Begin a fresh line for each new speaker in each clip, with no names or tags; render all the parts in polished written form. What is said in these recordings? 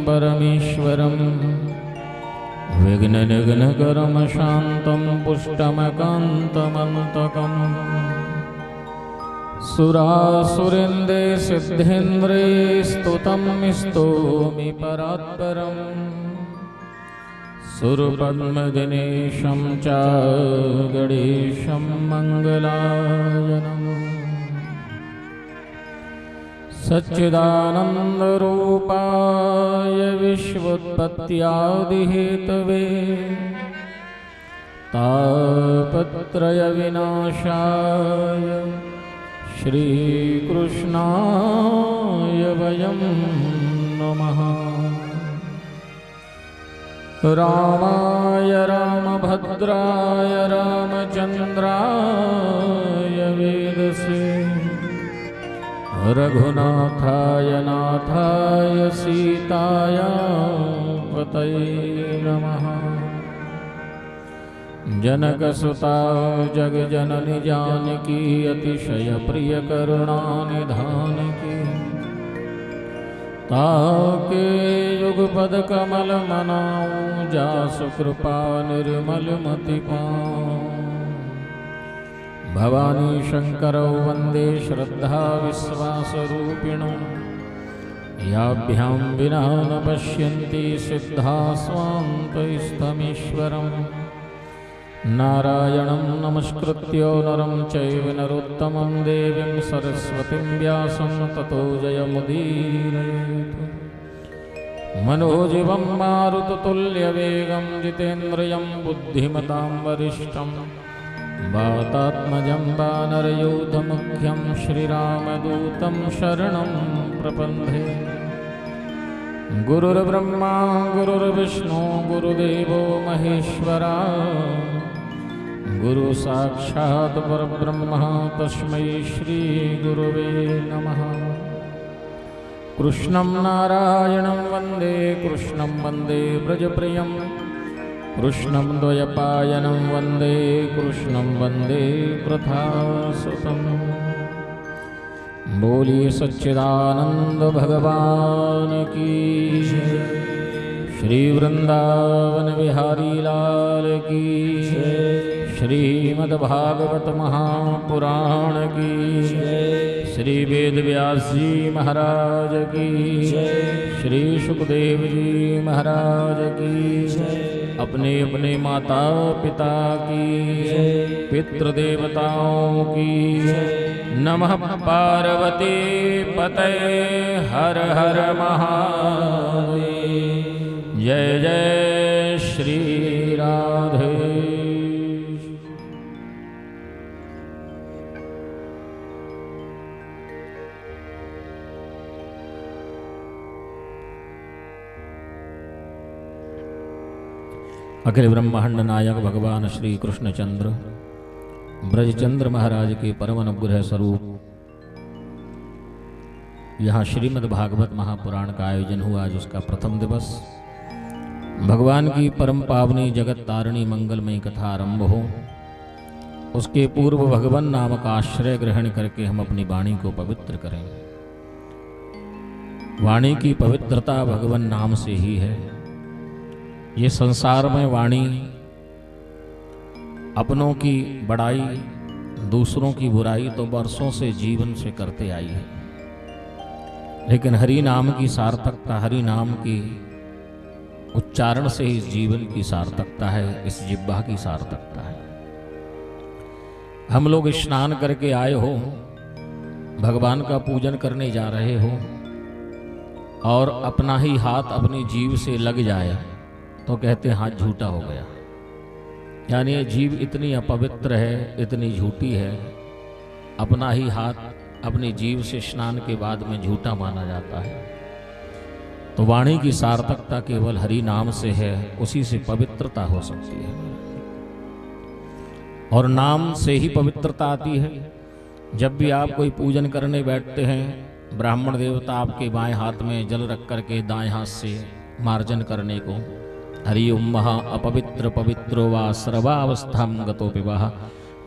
परमेश्वरं विघ्ननिघ्नकरं शान्तं पुष्टमकान्तमन्तकम् सुरासुरेन्दे सिद्धेन्द्रे स्तुतं स्तोमि परात्परम् सुरपद्मदिनेशं च गणेशं मङ्गलायनम् सच्चिदानन्दरूपाय विश्वोत्पत्त्यादिहेतवे तापत्रयविनाशाय श्रीकृष्णाय वयं नमः। रामाय रामभद्राय रामचन्द्राय वेदसे रघुनाथाय नाथाय सीताया पतये नमः। जनकसुता जगजननी जानकी अतिशय प्रिय करुणानिधान की ताके युगपद कमल मनाऊं जासु कृपा निर्मल मति पाऊं। भवानी शंकरौ वंदे श्रद्धा विश्वास रूपिणौ याभ्यां विना न पश्यन्ति सिद्धा स्वान्तस्थमीश्वरम्। नारायणं नमस्कृत्य नरं चैव नरोत्तमं देवीं सरस्वतीं व्यासं ततो जयमुदीरयेत्। मनोजीवं मारुततुल्यवेगं जितेन्द्रियं बुद्धिमतां वरिष्ठं वातात्मजं वानरयूथमुख्यं श्रीरामदूतं शरणं प्रपन्थे। गुरुर्ब्रह्मा गुरुर्विष्णु गुरुदेवो महेश्वरा गुरु साक्षात् परब्रह्म तस्मै श्री गुरुवे नमः। कृष्णं नारायणं वन्दे कृष्णं वन्दे व्रजप्रियं कृष्णं द्वयपायनं वन्दे कृष्णं वन्दे प्रथासुतम्। बोलिए सच्चिदानंद भगवान की श्री वृंदावन बिहारी लाल की श्रीमद्भागवत महापुराण की श्री वेद व्यास जी महाराज की श्री सुखदेव जी महाराज की अपने अपने माता पिता की पितृदेवताओं की नमः पार्वती पतये हर हर महादेव। जय जय श्री राधे। अखिल ब्रह्मांड नायक भगवान श्री कृष्णचंद्र ब्रजचंद्र महाराज के परम अनुग्रह स्वरूप यहाँ श्रीमद् भागवत महापुराण का आयोजन हुआ। आज उसका प्रथम दिवस। भगवान की परम पावनी जगत तारिणी मंगलमयी कथा आरंभ हो, उसके पूर्व भगवान नाम का आश्रय ग्रहण करके हम अपनी वाणी को पवित्र करें। वाणी की पवित्रता भगवान नाम से ही है। ये संसार में वाणी अपनों की बड़ाई दूसरों की बुराई तो वर्षों से जीवन से करते आई है, लेकिन हरि नाम की सार्थकता, हरि नाम की उच्चारण से इस जीवन की सार्थकता है, इस जिह्वा की सार्थकता है। हम लोग स्नान करके आए हो, भगवान का पूजन करने जा रहे हो और अपना ही हाथ अपनी जीभ से लग जाए तो कहते हाथ झूठा हो गया। यानी ये जीव इतनी अपवित्र है, इतनी झूठी है, अपना ही हाथ अपनी जीव से स्नान के बाद में झूठा माना जाता है। तो वाणी की सार्थकता केवल हरि नाम से है, उसी से पवित्रता हो सकती है और नाम से ही पवित्रता आती है। जब भी आप कोई पूजन करने बैठते हैं, ब्राह्मण देवता आपके बाएं हाथ में जल रख करके दाएं हाथ से मार्जन करने को हरि ओम महा अपवित्र पवित्रो वा सर्वावस्थां गतो विवाह।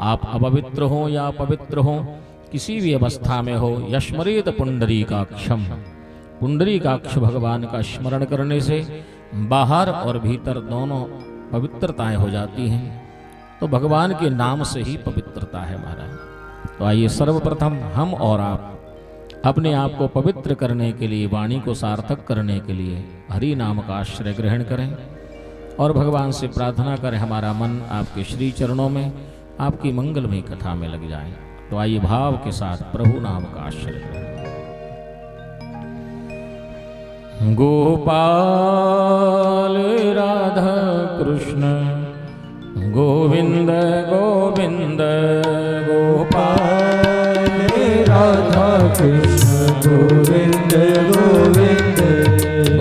आप अपवित्र हो या पवित्र हो, किसी भी अवस्था में हो, यस्मरेत पुंडरीकाक्षम, पुंडरीकाक्ष भगवान का स्मरण करने से बाहर और भीतर दोनों पवित्रताएं हो जाती हैं। तो भगवान के नाम से ही पवित्रता है महाराज। तो आइए सर्वप्रथम हम और आप अपने आप को पवित्र करने के लिए, वाणी को सार्थक करने के लिए हरि नाम का आश्रय ग्रहण करें और भगवान से प्रार्थना करें हमारा मन आपके श्री चरणों में, आपकी मंगलमयी कथा में लग जाए। तो आइए भाव के साथ प्रभु नाम का आश्रय ग्रहण। गोपाल राधा कृष्ण गोविंद गोविंद, गोपाल
राधा कृष्ण गोविंद गोविंद,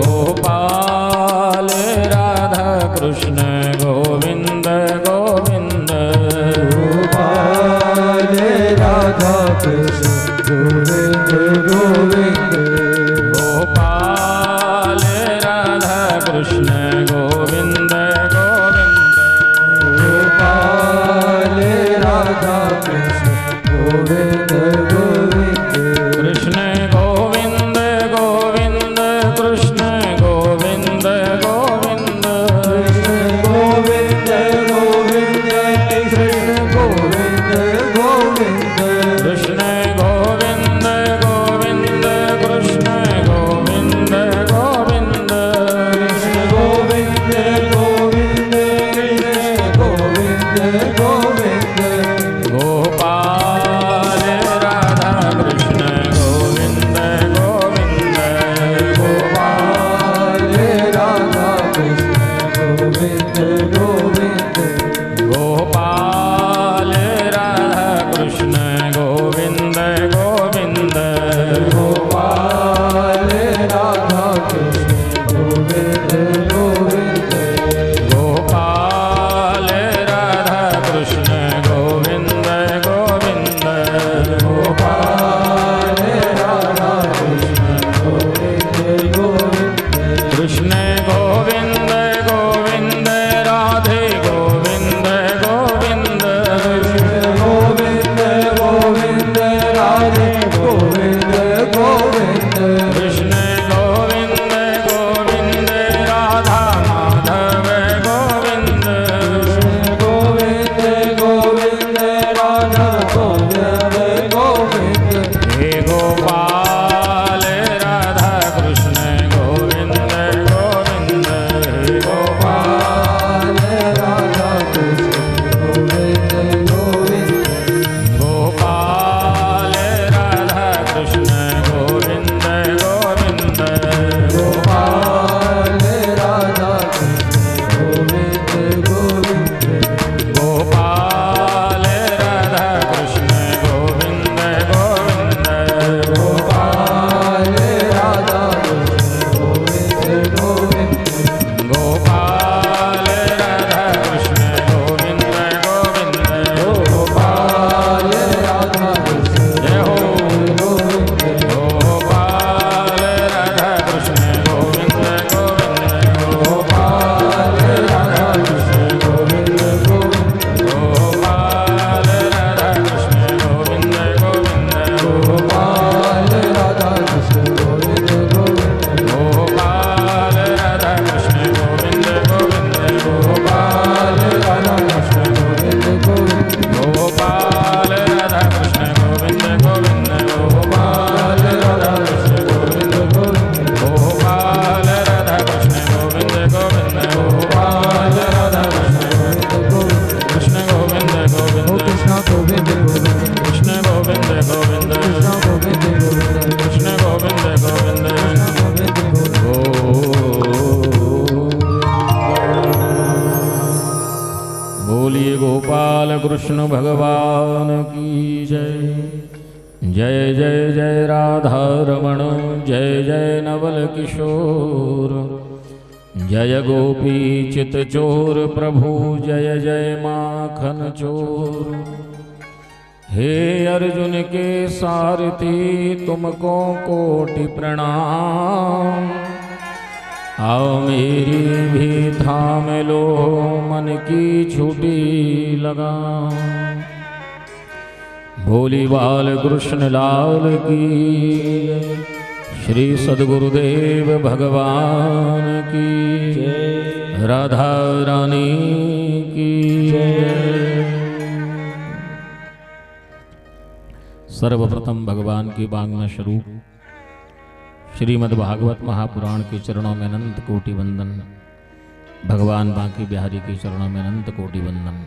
गोपाल राधा कृष्ण गोविंद गोविंद,
गोपाल राधा कृष्ण गोविंद गोविंद,
गोपाल राधा कृष्ण गोविंद गोविंद,
गोपाल राधा कृष्ण गोविंद गोविंद,
कृष्ण गोविंद गोविंद, कृष्ण गोविंद गोविंद,
गोविंद गोविंद, कृष्ण गोविंद गोविंद,
कृष्ण गोविंद गोविंद, कृष्ण गोविंद गोविंद,
कृष्ण गोविंद गोविंद, कृष्ण गोविंद गोविंद,
गोपाल राधा कृष्ण गोविंद गोविंद,
गोपाल राधा कृष्ण गोविंद गोविंद,
गोपाल राधा कृष्ण गोविंद गोविंद,
गोपाल राधा कृष्ण गोविंद गोविंद,
गोपाल राधा कृष्ण गोविंद गोविंद,
गोपाल राधा कृष्ण गोविंद गोविंद,
कृष्ण गोविंद गोविंद, राधे गोविंद गोविंद,
गोविंद गोविंद, राधे गोविंद गोविंद,
कृष्ण गोविंद गोविंद, राधा माधव गोविंद,
गोविंद गोविंद, राधा गोविंद गोविंद,
हे गोपाल राधा कृष्ण गोविंद गोविंद, हे
गोपाल राधा कृष्ण गोविंद गोविंद,
गोपाल राधा कृष्ण गोविंद गोविंद,
गोपाल राधा कृष्ण गोविंद गोविंद,
गोपाल राधा कृष्ण गोविंद गोविंद,
गोपाल राधा कृष्ण गोविंद गोविंद,
गोपाल राधा कृष्ण गोविंद गोविंद,
गोपाल राधा कृष्ण
जय हो
गोविंद,
गोपाल राधा कृष्ण गोविंद गोविंद,
गोपाल राधा कृष्ण गोविंद गोविंद,
गोपाल राधा कृष्ण गोविंद गोविंद,
गोपाल राधा कृष्ण गोविंद गोविंद,
गोपाल राधा कृष्ण गोविंद गोविंद,
गोपाल राधा कृष्ण गोविंद गोविंद,
गोपाल राधा कृष्ण गोविंद गोविंद,
गोपाल राधा कृष्ण गोविंद गोविंद,
गोपाल राधा कृष्ण गोविंद गोविंद,
गोपाल राधा कृष्ण गोविंद गोविंद,
कृष्ण गोविंद
ओ
गोविंद,
कृष्ण गोविंद गोविंद,
कृष्ण गोविंद गोविंद,
कृष्ण गोविंद गोविंद,
कृष्ण गोविंद गोविंद,
गोविंद गोविंद,
बोलिए गोपाल कृष्ण भगवान की जय। जय जय जय राधा रमण, जय जय नवल किशोर, जय गोपी चित चोर प्रभु, जय जय माखन चोर। हे अर्जुन के सारथी तुमको कोटि प्रणाम, आओ मेरी भी थाम लो मन की छुटी लगाम। बोली बाल कृष्ण लाल की, श्री सद्गुरुदेव भगवान की, राधा रानी की। सर्वप्रथम भगवान की वांग में स्वरूप श्रीमद् भागवत महापुराण के चरणों में अनंत कोटि वंदन। भगवान बांके बिहारी के चरणों में अनंत कोटि वंदन।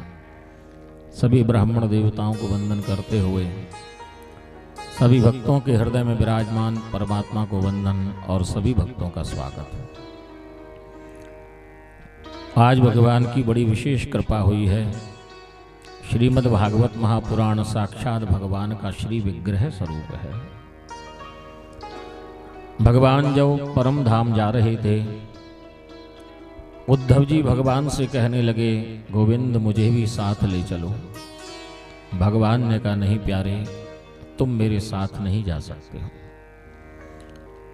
सभी ब्राह्मण देवताओं को वंदन करते हुए सभी भक्तों के हृदय में विराजमान परमात्मा को वंदन और सभी भक्तों का स्वागत है। आज भगवान की बड़ी विशेष कृपा हुई है। श्रीमद् भागवत महापुराण साक्षात भगवान का श्री विग्रह स्वरूप है। भगवान जब परम धाम जा रहे थे, उद्धव जी भगवान से कहने लगे, गोविंद मुझे भी साथ ले चलो। भगवान ने कहा, नहीं प्यारे, तुम मेरे साथ नहीं जा सकते हो।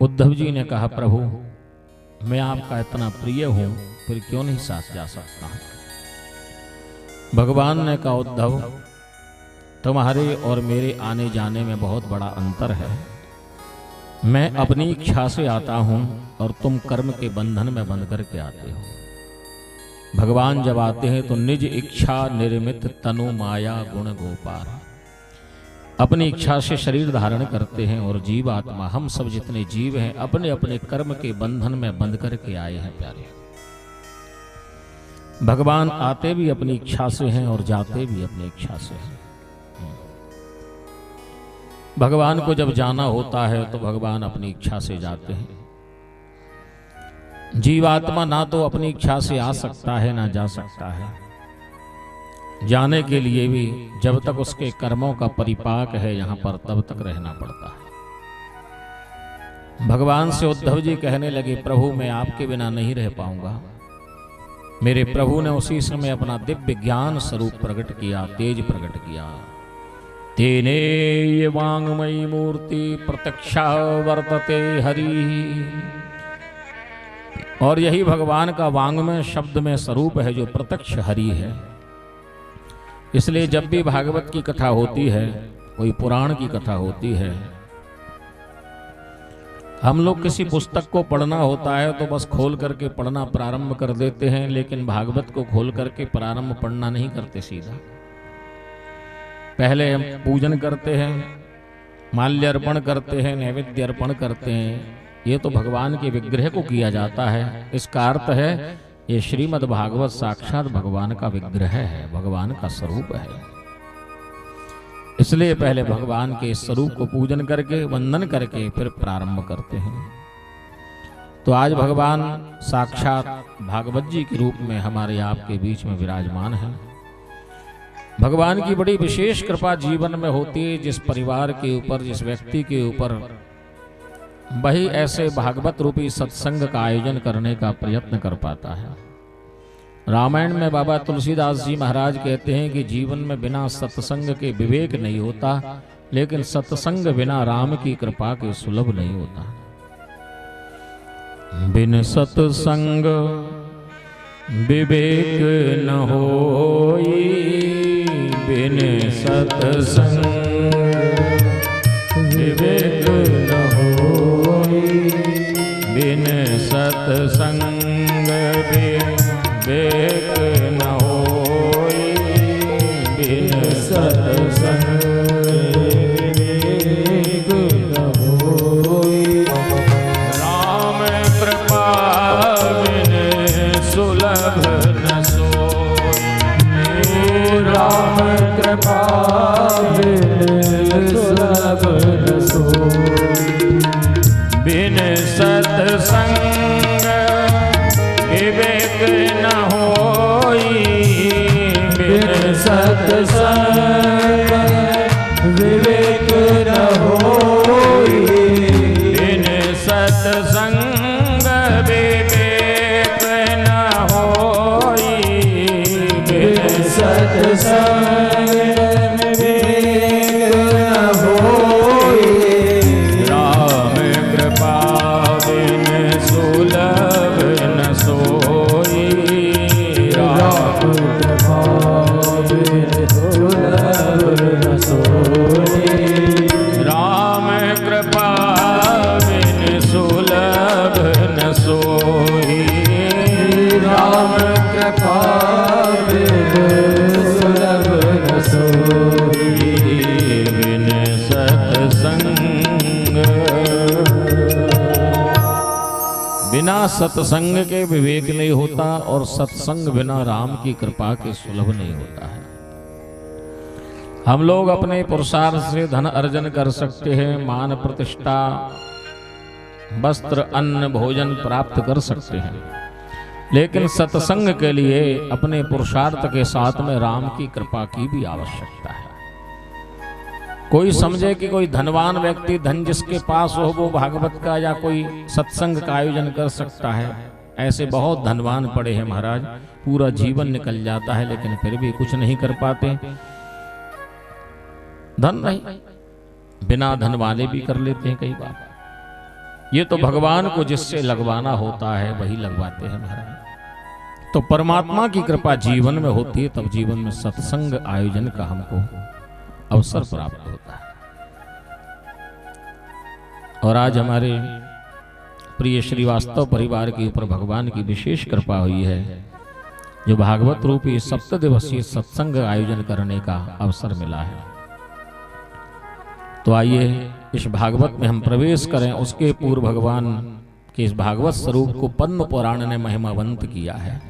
उद्धव जी ने कहा, प्रभु मैं आपका इतना प्रिय हूं, फिर क्यों नहीं साथ जा सकता हूं। भगवान ने कहा, उद्धव तुम्हारे और मेरे आने जाने में बहुत बड़ा अंतर है। मैं अपनी इच्छा से आता हूं और तुम कर्म के बंधन में बंध करके आते हो। भगवान जब आते हैं तो निज इच्छा निर्मित तनु माया गुण गोपाल, अपनी इच्छा से शरीर धारण करते हैं और जीव आत्मा हम सब जितने जीव हैं अपने अपने कर्म के बंधन में बंध करके आए हैं। प्यारे भगवान आते भी अपनी इच्छा से हैं और जाते भी अपनी इच्छा से हैं। भगवान को जब जाना होता है तो भगवान अपनी इच्छा से जाते हैं। जीवात्मा ना तो अपनी इच्छा से आ सकता है ना जा सकता है। जाने के लिए भी जब तक उसके कर्मों का परिपाक है यहाँ पर, तब तक रहना पड़ता है। भगवान से उद्धव जी कहने लगे, प्रभु मैं आपके बिना नहीं रह पाऊंगा। मेरे प्रभु ने उसी समय अपना दिव्य ज्ञान स्वरूप प्रकट किया, तेज प्रकट किया। तेने ये वांगमयी मूर्ति प्रत्यक्षा वर्तते हरि। और यही भगवान का वांगमय शब्द में स्वरूप है जो प्रत्यक्ष हरि है। इसलिए जब भी भागवत की कथा होती है, कोई पुराण की कथा होती है, हम लोग किसी पुस्तक को पढ़ना होता है तो बस खोल करके पढ़ना प्रारंभ कर देते हैं, लेकिन भागवत को खोल करके प्रारंभ पढ़ना नहीं करते। सीधा पहले हम पूजन करते हैं, माल्य अर्पण करते हैं, नैवेद्य अर्पण करते हैं। ये तो भगवान के विग्रह को किया जाता है। इसका अर्थ है ये श्रीमद् भागवत साक्षात भगवान का विग्रह है, भगवान का स्वरूप है। इसलिए पहले भगवान के स्वरूप को पूजन करके वंदन करके फिर प्रारंभ करते हैं। तो आज भगवान साक्षात भागवत जी के रूप में हमारे आपके बीच में विराजमान है। भगवान की बड़ी विशेष कृपा जीवन में होती है। जिस परिवार के ऊपर, जिस व्यक्ति के ऊपर वही ऐसे भागवत रूपी सत्संग का आयोजन करने का प्रयत्न कर पाता है। रामायण में बाबा तुलसीदास जी महाराज कहते हैं कि जीवन में बिना सत्संग के विवेक नहीं होता, लेकिन सत्संग बिना राम की कृपा के सुलभ नहीं होता। बिन सत्संग विवेक न होई, बिन सत्संग विवेक न होई, बिन सत्संग विवेक न होई, बिन सत्संग विवेक न होई। राम कृपा बिन सुलभ न सोई, राम कृपा बिन सुलभ न सोई। बिन सत्संग विवेक न होई, बिन सत्संग विवेक न होई, बिन सत्संग विवेक न होई, बिन सत्संग विवेक न होई। राम कृपा बिन सुलभ न सोई, राम कृपा बिन सुलभ न सोई। राम कृपा बिन सत्संग के विवेक नहीं होता और सत्संग बिना राम की कृपा के सुलभ नहीं होता है। हम लोग अपने पुरुषार्थ से धन अर्जन कर सकते हैं, मान प्रतिष्ठा वस्त्र अन्न भोजन प्राप्त कर सकते हैं, लेकिन सत्संग के लिए अपने पुरुषार्थ के साथ में राम की कृपा की भी आवश्यकता है। कोई समझे कि कोई धनवान व्यक्ति धन जिसके पास हो वो भागवत का या कोई सत्संग का आयोजन कर सकता है। ऐसे बहुत धनवान पड़े हैं महाराज, पूरा जीवन निकल जाता है लेकिन फिर भी कुछ नहीं कर पाते। धन नहीं, बिना धन वाले भी कर लेते हैं कई बार। ये तो भगवान को जिससे लगवाना होता है वही लगवाते हैं महाराज। तो परमात्मा की कृपा जीवन में होती है तब जीवन में सत्संग आयोजन का हमको अवसर प्राप्त होता है। और आज हमारे प्रिय श्रीवास्तव परिवार के ऊपर भगवान की विशेष कृपा हुई है, जो भागवत रूपी 7 दिवसीय सत्संग आयोजन करने का अवसर मिला है। तो आइए इस भागवत में हम प्रवेश करें। उसके पूर्व भगवान के इस भागवत स्वरूप को पद्म पुराण ने महिमावंत किया है।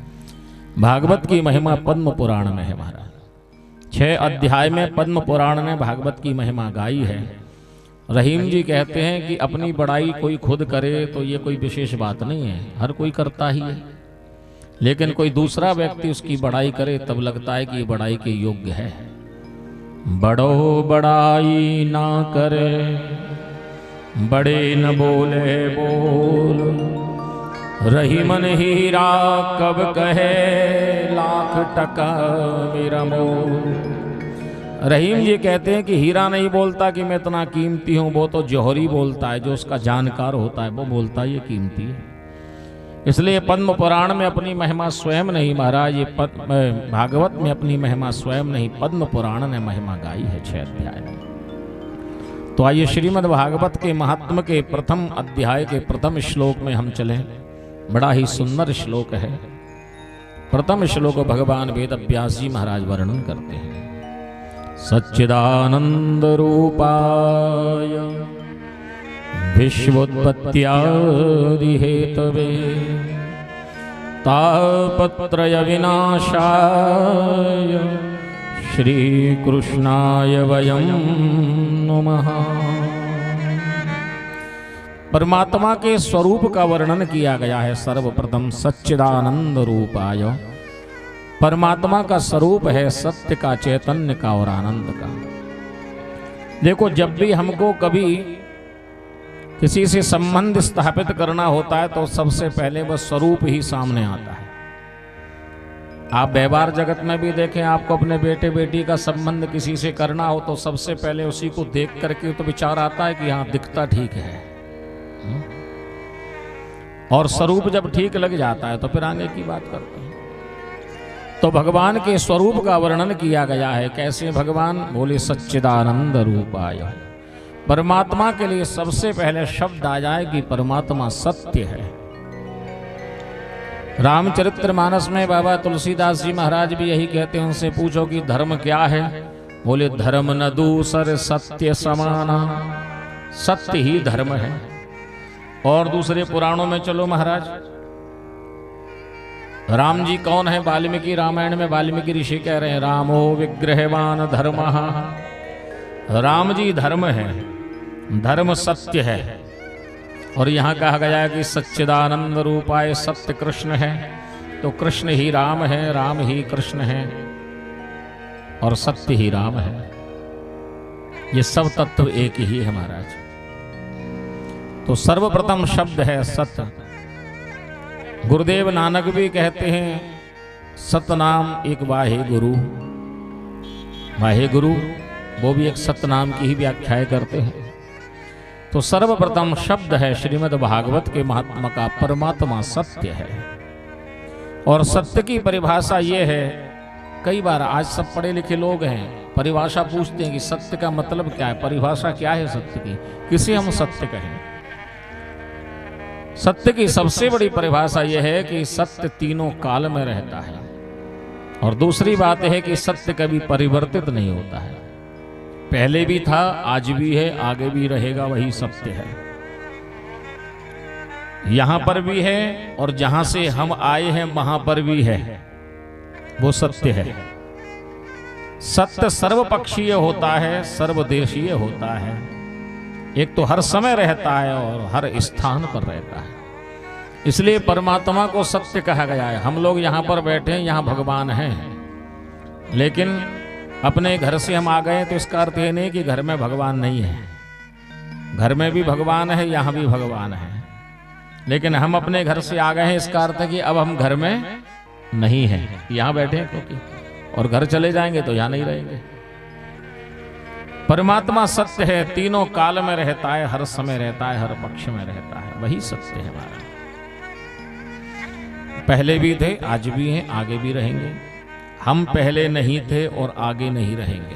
भागवत की महिमा पद्म पुराण में है महाराज। 6 अध्याय में पद्म पुराण ने भागवत की महिमा गाई है। रहीम जी कहते हैं कि अपनी बड़ाई कोई खुद करे तो ये कोई विशेष बात नहीं है, हर कोई करता ही है, लेकिन कोई दूसरा व्यक्ति उसकी बड़ाई करे तब लगता है कि ये बड़ाई के योग्य है। बड़ो बड़ाई ना करे, बड़े न बोले बोल, रही मन हीरा कब कहे, लाख टका मेरा मोल। रहीम जी कहते हैं कि हीरा नहीं बोलता कि मैं इतना कीमती हूं, वो तो जौहरी बोलता है, जो उसका जानकार होता है वो बोलता है ये कीमती है। इसलिए पद्म पुराण में अपनी महिमा स्वयं नहीं महाराज, ये भागवत में अपनी महिमा स्वयं नहीं, पद्म पुराण ने महिमा गाई है 6 अध्याय में। तो आइए श्रीमद् भागवत के महात्म के प्रथम अध्याय के प्रथम श्लोक में हम चलें। बड़ा ही सुंदर श्लोक है। प्रथम श्लोक भगवान वेद व्यास जी महाराज वर्णन करते हैं। सच्चिदानंद रूपाय विश्वोत्पत्त्यादि हेतवे तापत्रय विनाशाय श्री कृष्णाय वयं नमः। परमात्मा के स्वरूप का वर्णन किया गया है। सर्वप्रथम सच्चिदानंद रूपाय, परमात्मा का स्वरूप है सत्य का, चैतन्य का और आनंद का। देखो, जब भी हमको कभी किसी से संबंध स्थापित करना होता है तो सबसे पहले वह स्वरूप ही सामने आता है। आप व्यवहार जगत में भी देखें, आपको अपने बेटे बेटी का संबंध किसी से करना हो तो सबसे पहले उसी को देख करके तो विचार आता है कि हाँ दिखता ठीक है, और स्वरूप जब ठीक लग जाता है तो फिर आगे की बात करते हैं। तो भगवान के स्वरूप का वर्णन किया गया है। कैसे भगवान बोले सच्चिदानंद रूपाय। परमात्मा के लिए सबसे पहले शब्द आ जाए कि परमात्मा सत्य है। रामचरितमानस में बाबा तुलसीदास जी महाराज भी यही कहते हैं, उनसे पूछो कि धर्म क्या है, बोले धर्म न दूसर सत्य समाना, सत्य ही धर्म है। और दूसरे पुराणों में चलो महाराज, राम जी कौन है? वाल्मीकि रामायण में वाल्मीकि ऋषि कह रहे हैं रामो विग्रहवान धर्मः। राम जी धर्म है, धर्म सत्य है। और यहाँ कहा गया है कि सच्चिदानंद रूपाय, सत्य कृष्ण है। तो कृष्ण ही राम है, राम ही कृष्ण है और सत्य ही राम है। ये सब तत्व एक ही है महाराज। तो सर्वप्रथम शब्द है सत्य। गुरुदेव नानक भी कहते हैं सतनाम एक वाहे गुरु। वाहे गुरु वो भी एक सतनाम की ही व्याख्याएं करते हैं। तो सर्वप्रथम शब्द है श्रीमद् भागवत के महात्मा का, परमात्मा सत्य है। और सत्य की परिभाषा ये है, कई बार आज सब पढ़े लिखे लोग हैं, परिभाषा पूछते हैं कि सत्य का मतलब क्या है, परिभाषा क्या है सत्य की, किसे हम सत्य कहें। सत्य की सबसे बड़ी परिभाषा यह है कि सत्य तीनों काल में रहता है। और दूसरी बात है कि सत्य कभी परिवर्तित नहीं होता है। पहले भी था, आज भी है, आगे भी रहेगा, वही सत्य है। यहां पर भी है और जहां से हम आए हैं वहां पर भी है, वो सत्य है। सत्य सर्वपक्षीय होता है, सर्वदेशीय होता है। एक तो हर समय रहता है और हर स्थान पर रहता है, इसलिए परमात्मा को सत्य कहा गया है। हम लोग यहाँ पर बैठे हैं, यहाँ भगवान हैं, लेकिन अपने घर से हम आ गए तो इसका अर्थ ये नहीं कि घर में भगवान नहीं है। घर में भी भगवान है, यहाँ भी भगवान है, लेकिन हम अपने घर से आ गए हैं, इसका अर्थ है कि अब हम घर में नहीं हैं, यहाँ बैठे हैं क्योंकि, और घर चले जाएंगे तो यहाँ नहीं रहेंगे। परमात्मा सत्य है, तीनों काल में रहता है, हर समय रहता है, हर पक्ष में रहता है, वही सत्य है हमारा। पहले भी थे, आज भी हैं, आगे भी रहेंगे। हम पहले नहीं थे और आगे नहीं रहेंगे।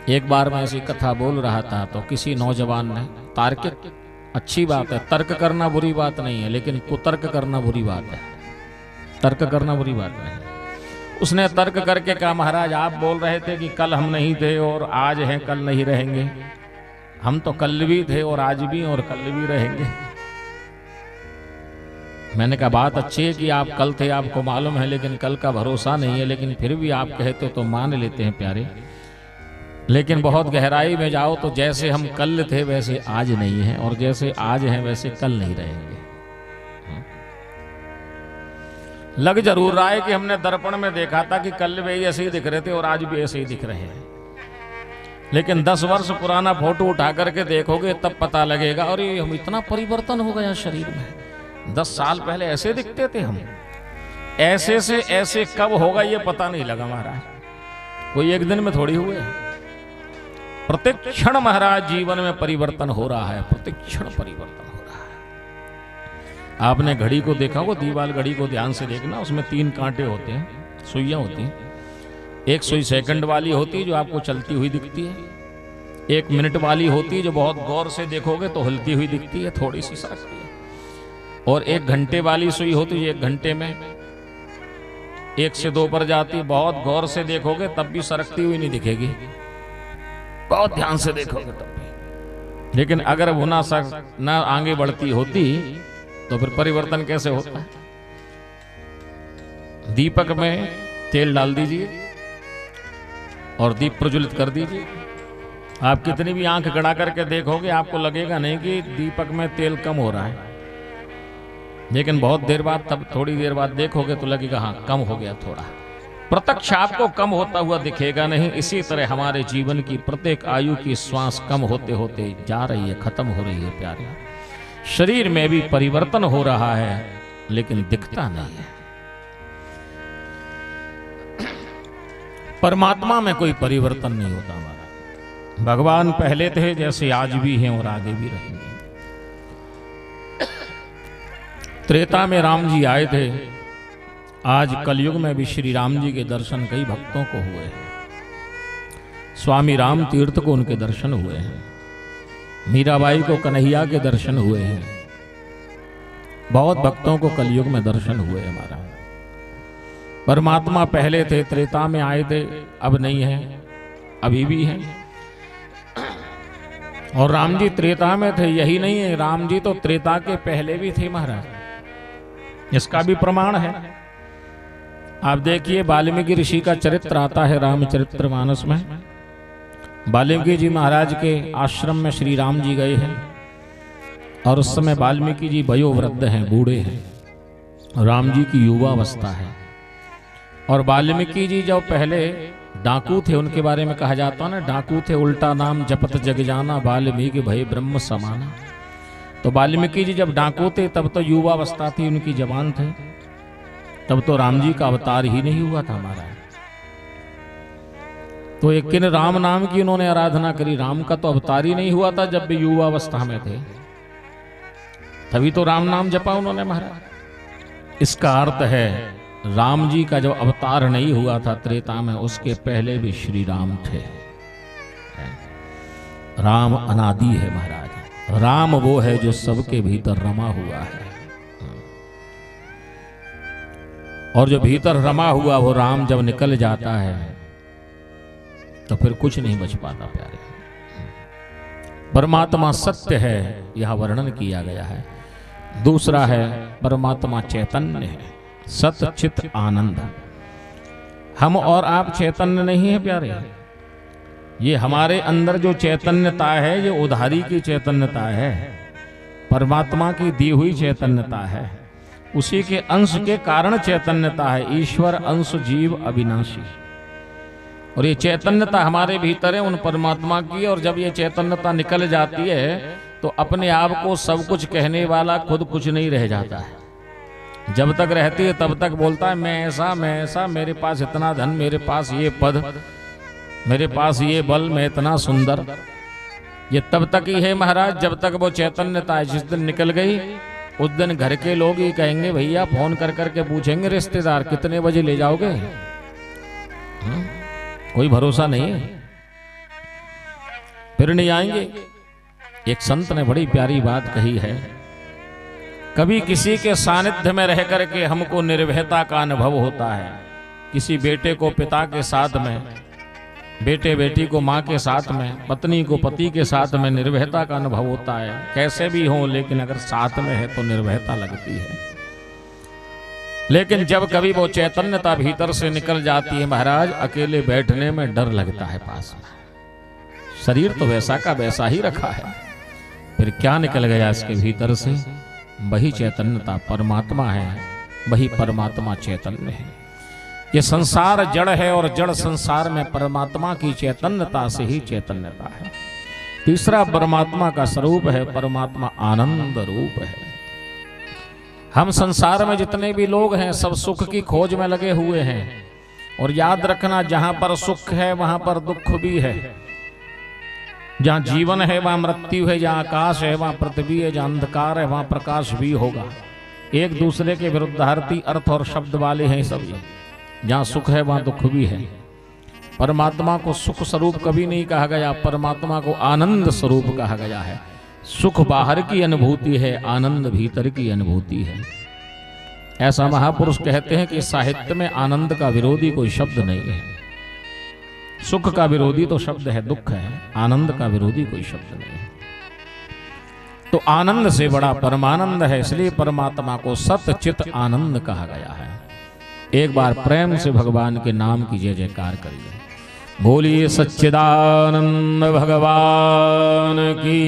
एक बार मैं ऐसी कथा बोल रहा था तो किसी नौजवान ने, तार्किक अच्छी बात है, तर्क करना बुरी बात नहीं है, लेकिन कुतर्क करना बुरी बात है। तर्क करना बुरी बात नहीं। उसने तर्क करके कहा, महाराज आप बोल रहे थे कि कल हम नहीं थे और आज हैं, कल नहीं रहेंगे। हम तो कल भी थे और आज भी और कल भी रहेंगे। मैंने कहा बात अच्छी है कि आप कल थे, आपको मालूम है, लेकिन कल का भरोसा नहीं है, लेकिन फिर भी आप कहते हो तो मान लेते हैं प्यारे। लेकिन बहुत गहराई में जाओ तो जैसे हम कल थे वैसे आज नहीं है, और जैसे आज हैं वैसे कल नहीं रहेंगे। लग जरूर रहा है कि हमने दर्पण में देखा था कि कल भी ऐसे ही दिख रहे थे और आज भी ऐसे ही दिख रहे हैं, लेकिन 10 वर्ष पुराना फोटो उठा करके देखोगे तब पता लगेगा और ये हम इतना परिवर्तन हो गया शरीर में। 10 साल पहले ऐसे दिखते थे हम, ऐसे से ऐसे कब होगा ये पता नहीं लगा महाराज, कोई एक दिन में थोड़ी हुए। प्रत्येक क्षण महाराज जीवन में परिवर्तन हो रहा है, प्रत्येक क्षण परिवर्तन हो रहा है। आपने घड़ी को देखा हो, दीवाल घड़ी को ध्यान से देखना, उसमें 3 कांटे होते हैं, सुइयां होती हैं। एक सुई सेकंड वाली होती है जो आपको चलती हुई दिखती है, 1 मिनट वाली होती है जो बहुत गौर से देखोगे तो हिलती हुई दिखती है, थोड़ी सी सरकती है, और 1 घंटे वाली सुई होती है, 1 घंटे में 1 से 2 पर जाती है, बहुत गौर से देखोगे तब भी सरकती हुई नहीं दिखेगी, बहुत ध्यान से देखोगे तब भी। लेकिन अगर वो ना आगे बढ़ती होती तो फिर परिवर्तन कैसे होता है। दीपक में तेल डाल दीजिए और दीप प्रज्वलित कर दीजिए, आप कितनी भी आंख गड़ा करके देखोगे आपको लगेगा नहीं कि दीपक में तेल कम हो रहा है, लेकिन बहुत देर बाद, तब थोड़ी देर बाद देखोगे तो लगेगा हाँ कम हो गया थोड़ा। प्रत्यक्ष आपको कम होता हुआ दिखेगा नहीं। इसी तरह हमारे जीवन की प्रत्येक आयु की श्वास कम होते होते जा रही है, खत्म हो रही है प्यारे। शरीर में भी परिवर्तन हो रहा है लेकिन दिखता नहीं है। परमात्मा में कोई परिवर्तन नहीं होता हमारा। भगवान पहले थे जैसे आज भी हैं और आगे भी रहेंगे। त्रेता में राम जी आए थे, आज कलयुग में भी श्री राम जी के दर्शन कई भक्तों को हुए हैं। स्वामी राम तीर्थ को उनके दर्शन हुए हैं, मीराबाई को कन्हैया के दर्शन हुए हैं, बहुत भक्तों को कलयुग में दर्शन हुए हमारा। परमात्मा पहले थे, त्रेता में आए थे, अब नहीं है, अभी भी हैं। और राम जी त्रेता में थे, यही नहीं है, राम जी तो त्रेता के पहले भी थे महाराज, इसका भी प्रमाण है। आप देखिए वाल्मीकि ऋषि का चरित्र आता है रामचरितमानस में। वाल्मीकि जी महाराज के आश्रम में श्री राम जी गए हैं और उस समय वाल्मीकि जी वयोवृद्ध हैं, बूढ़े हैं, राम जी की युवावस्था है। और वाल्मीकि जी जब पहले डाकू थे, उनके बारे में कहा जाता है ना, डाकू थे उल्टा नाम जपत जग जाना, वाल्मीकि भय ब्रह्म समाना। तो वाल्मीकि जी जब डाकू थे तब तो युवावस्था थी, उनकी जवान थे, तब तो राम जी का अवतार ही नहीं हुआ था हमारा। तो एक किन राम नाम की उन्होंने आराधना करी, राम का तो अवतार ही नहीं हुआ था जब भी युवावस्था में थे, तभी तो राम नाम जपा उन्होंने महाराज। इसका अर्थ है राम जी का जो अवतार नहीं हुआ था त्रेता में, उसके पहले भी श्री राम थे। राम अनादि है महाराज, राम वो है जो सबके भीतर रमा हुआ है, और जो भीतर रमा हुआ वो राम जब निकल जाता है तो फिर कुछ नहीं बच पाता प्यारे। परमात्मा सत्य है, यह वर्णन किया गया है। दूसरा है परमात्मा चैतन्य है, सत चित आनंद। हम और आप चैतन्य नहीं है प्यारे, ये हमारे अंदर जो चैतन्यता है ये उधारी की चैतन्यता है, परमात्मा की दी हुई चैतन्यता है, उसी के अंश के कारण चैतन्यता है। ईश्वर अंश जीव अविनाशी, और ये चैतन्यता हमारे भीतर है उन परमात्मा की। और जब ये चैतन्यता निकल जाती है तो अपने आप को सब कुछ कहने वाला खुद कुछ नहीं रह जाता है। जब तक रहती है तब तक बोलता है मैं ऐसा, मेरे पास इतना धन, मेरे पास ये पद, मेरे पास ये बल, मैं इतना सुंदर। ये तब तक ही है महाराज जब तक वो चैतन्यता है। जिस दिन निकल गई उस दिन घर के लोग ही कहेंगे, भैया फोन कर करके पूछेंगे रिश्तेदार कितने बजे ले जाओगे। कोई भरोसा नहीं है, फिर नहीं आएंगे। एक संत ने बड़ी प्यारी बात कही है, कभी किसी के सानिध्य में रह करके हमको निर्भयता का अनुभव होता है। किसी बेटे को पिता के साथ में, बेटे बेटी को माँ के साथ में, पत्नी को पति के साथ में निर्भयता का अनुभव होता है। कैसे भी हो लेकिन अगर साथ में है तो निर्भयता लगती है। लेकिन जब कभी वो चैतन्यता भीतर से निकल जाती है महाराज, अकेले बैठने में डर लगता है पास में। शरीर तो वैसा का वैसा ही रखा है, फिर क्या निकल गया इसके भीतर से? वही चैतन्यता परमात्मा है, वही परमात्मा चैतन्य है। ये संसार जड़ है और जड़ संसार में परमात्मा की चैतन्यता से ही चैतन्यता है। तीसरा परमात्मा का स्वरूप है, परमात्मा आनंद रूप है। हम संसार में जितने भी लोग हैं सब सुख की खोज में लगे हुए हैं, और याद रखना जहां पर सुख है वहां पर दुख भी है। जहां जीवन है वहां मृत्यु है, जहां आकाश है वहां पृथ्वी है, जहां अंधकार है वहां प्रकाश भी होगा। एक दूसरे के विरुद्धार्थी अर्थ और शब्द वाले हैं सभी। जहां सुख है वहां दुख भी है। परमात्मा को सुख स्वरूप कभी नहीं कहा गया, परमात्मा को आनंद स्वरूप कहा गया है। सुख बाहर की अनुभूति है, आनंद भीतर की अनुभूति है। ऐसा महापुरुष कहते हैं कि साहित्य में आनंद का विरोधी कोई शब्द नहीं है। सुख का विरोधी तो शब्द है दुख है, आनंद का विरोधी कोई शब्द नहीं है। तो आनंद से बड़ा परमानंद है, इसलिए परमात्मा को सत चित आनंद कहा गया है। एक बार प्रेम से भगवान के नाम की जय जयकार करिए। बोलिए सच्चिदानंद भगवान की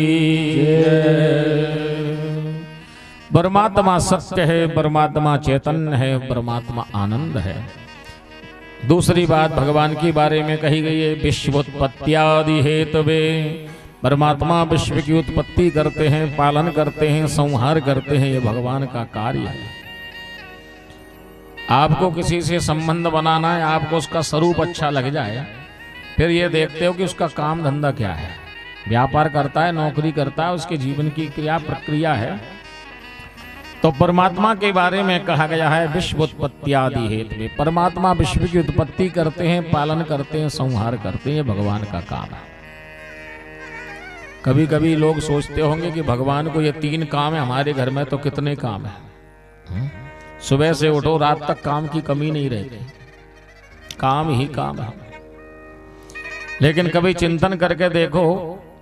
जय। परमात्मा सत्य है, परमात्मा चैतन्य है, परमात्मा आनंद है। दूसरी बात भगवान के बारे में कही गई है, विश्वोत्पत्त्यादि हेतवे। परमात्मा विश्व की उत्पत्ति करते हैं, पालन करते हैं, संहार करते हैं, ये भगवान का कार्य है। आपको किसी से संबंध बनाना है, आपको उसका स्वरूप अच्छा लग जाए, फिर ये देखते हो कि उसका काम धंधा क्या है, व्यापार करता है, नौकरी करता है, उसके जीवन की क्रिया प्रक्रिया है। तो परमात्मा के बारे में कहा गया है विश्वोत्पत्त्यादि हेतु। परमात्मा विश्व की उत्पत्ति करते हैं, पालन करते हैं, संहार करते हैं, भगवान का काम है। कभी कभी लोग सोचते होंगे कि भगवान को ये 3 काम है, हमारे घर में तो कितने काम है। सुबह से उठो रात तक काम की कमी नहीं रहती, काम ही काम है। लेकिन कभी चिंतन करके देखो